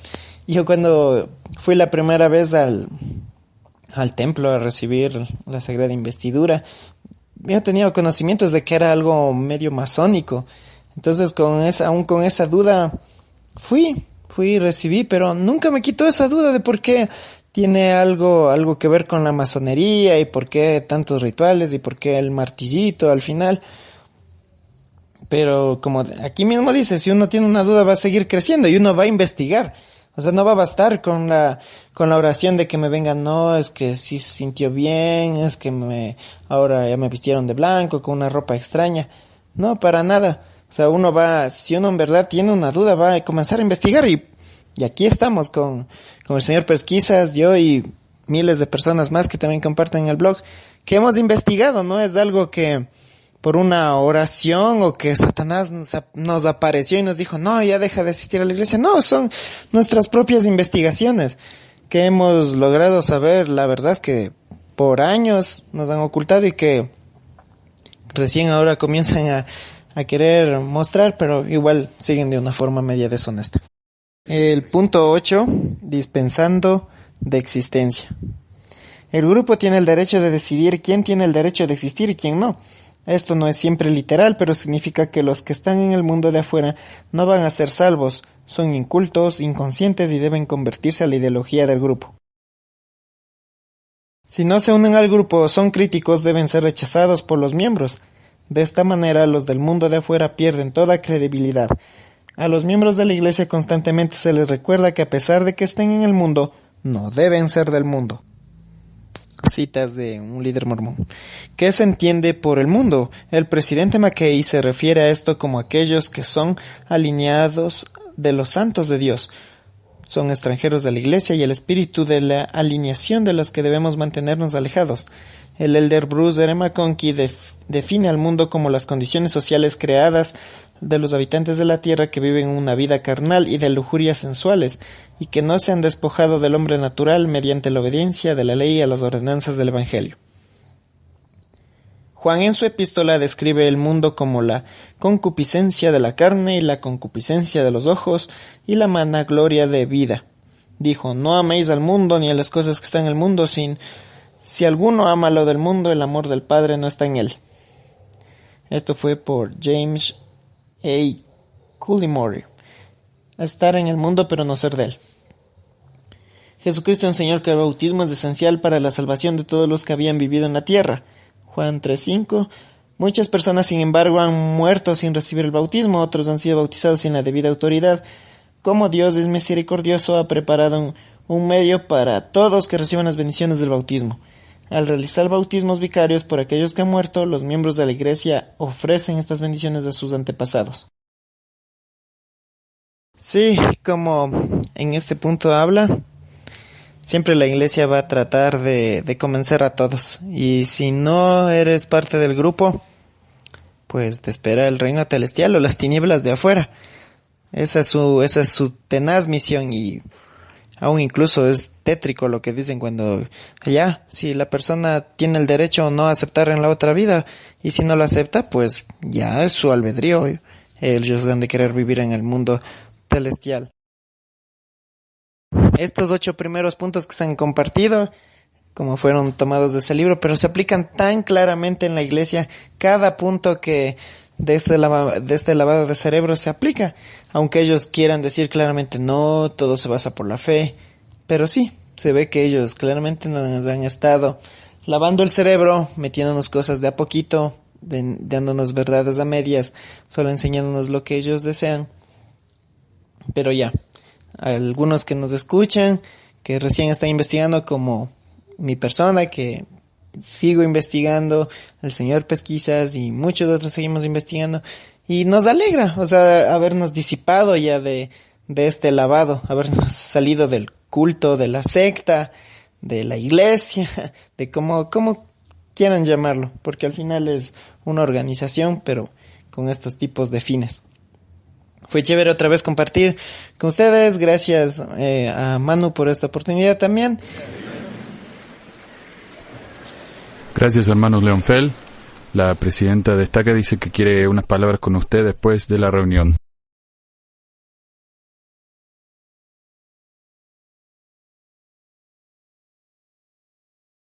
yo cuando fui la primera vez al al templo a recibir la sagrada investidura. Yo he tenido conocimientos de que era algo medio masónico. Entonces aún con esa duda fui y recibí, pero nunca me quitó esa duda de por qué tiene algo que ver con la masonería y por qué tantos rituales y por qué el martillito al final. Pero como aquí mismo dice, si uno tiene una duda va a seguir creciendo y uno va a investigar. O sea, no va a bastar con la oración de que me vengan, no, es que sí se sintió bien, es que ahora ya me vistieron de blanco con una ropa extraña. No, para nada. O sea, si uno en verdad tiene una duda, va a comenzar a investigar y aquí estamos con el señor Pesquisas, yo y miles de personas más que también comparten el blog, que hemos investigado, no es algo que por una oración o que Satanás nos apareció y nos dijo, no, ya deja de asistir a la iglesia. No, son nuestras propias investigaciones que hemos logrado saber la verdad que por años nos han ocultado y que recién ahora comienzan a querer mostrar, pero igual siguen de una forma media deshonesta. El punto 8, dispensando de existencia. El grupo tiene el derecho de decidir quién tiene el derecho de existir y quién no. Esto no es siempre literal, pero significa que los que están en el mundo de afuera no van a ser salvos, son incultos, inconscientes y deben convertirse a la ideología del grupo. Si no se unen al grupo o son críticos, deben ser rechazados por los miembros. De esta manera, los del mundo de afuera pierden toda credibilidad. A los miembros de la iglesia constantemente se les recuerda que a pesar de que estén en el mundo, no deben ser del mundo. Citas de un líder mormón. ¿Qué se entiende por el mundo? El presidente McKay se refiere a esto como aquellos que son alineados de los santos de Dios. Son extranjeros de la iglesia y el espíritu de la alineación de los que debemos mantenernos alejados. El elder Bruce R. McConkie define al mundo como las condiciones sociales creadas de los habitantes de la tierra que viven una vida carnal y de lujurias sensuales, y que no se han despojado del hombre natural mediante la obediencia de la ley y a las ordenanzas del Evangelio. Juan en su epístola describe el mundo como la concupiscencia de la carne y la concupiscencia de los ojos y la vanagloria de vida. Dijo, no améis al mundo ni a las cosas que están en el mundo, si alguno ama lo del mundo, el amor del Padre no está en él. Esto fue por James A. Cullimore. Estar en el mundo pero no ser de él. Jesucristo enseñó que el bautismo es esencial para la salvación de todos los que habían vivido en la tierra. Juan 3:5. Muchas personas, sin embargo, han muerto sin recibir el bautismo, otros han sido bautizados sin la debida autoridad. Como Dios es misericordioso, ha preparado un medio para todos que reciban las bendiciones del bautismo. Al realizar bautismos vicarios por aquellos que han muerto, los miembros de la iglesia ofrecen estas bendiciones a sus antepasados. Sí, como en este punto habla, siempre la iglesia va a tratar de convencer a todos. Y si no eres parte del grupo, pues te espera el reino celestial o las tinieblas de afuera. Esa es su tenaz misión, y aún incluso es tétrico lo que dicen cuando si la persona tiene el derecho o no a aceptar en la otra vida, y si no lo acepta, pues ya es su albedrío. Ellos han de querer vivir en el mundo celestial. Estos 8 primeros puntos que se han compartido, como fueron tomados de ese libro, pero se aplican tan claramente en la iglesia. Cada punto que de este lavado de cerebro se aplica, aunque ellos quieran decir claramente no, todo se basa por la fe, pero sí, se ve que ellos claramente nos han estado lavando el cerebro, metiéndonos cosas de a poquito, dándonos verdades a medias, solo enseñándonos lo que ellos desean. Pero algunos que nos escuchan, que recién están investigando, como mi persona, que sigo investigando, el señor Pesquisas y muchos otros seguimos investigando, y nos alegra, habernos disipado ya de este lavado, habernos salido del culto, de la secta, de la iglesia, de como quieran llamarlo, porque al final es una organización, pero con estos tipos de fines. Fue chévere otra vez compartir con ustedes. Gracias a Manu por esta oportunidad también. Gracias, hermanos Leonfeld. La presidenta destaca, dice que quiere unas palabras con usted después de la reunión.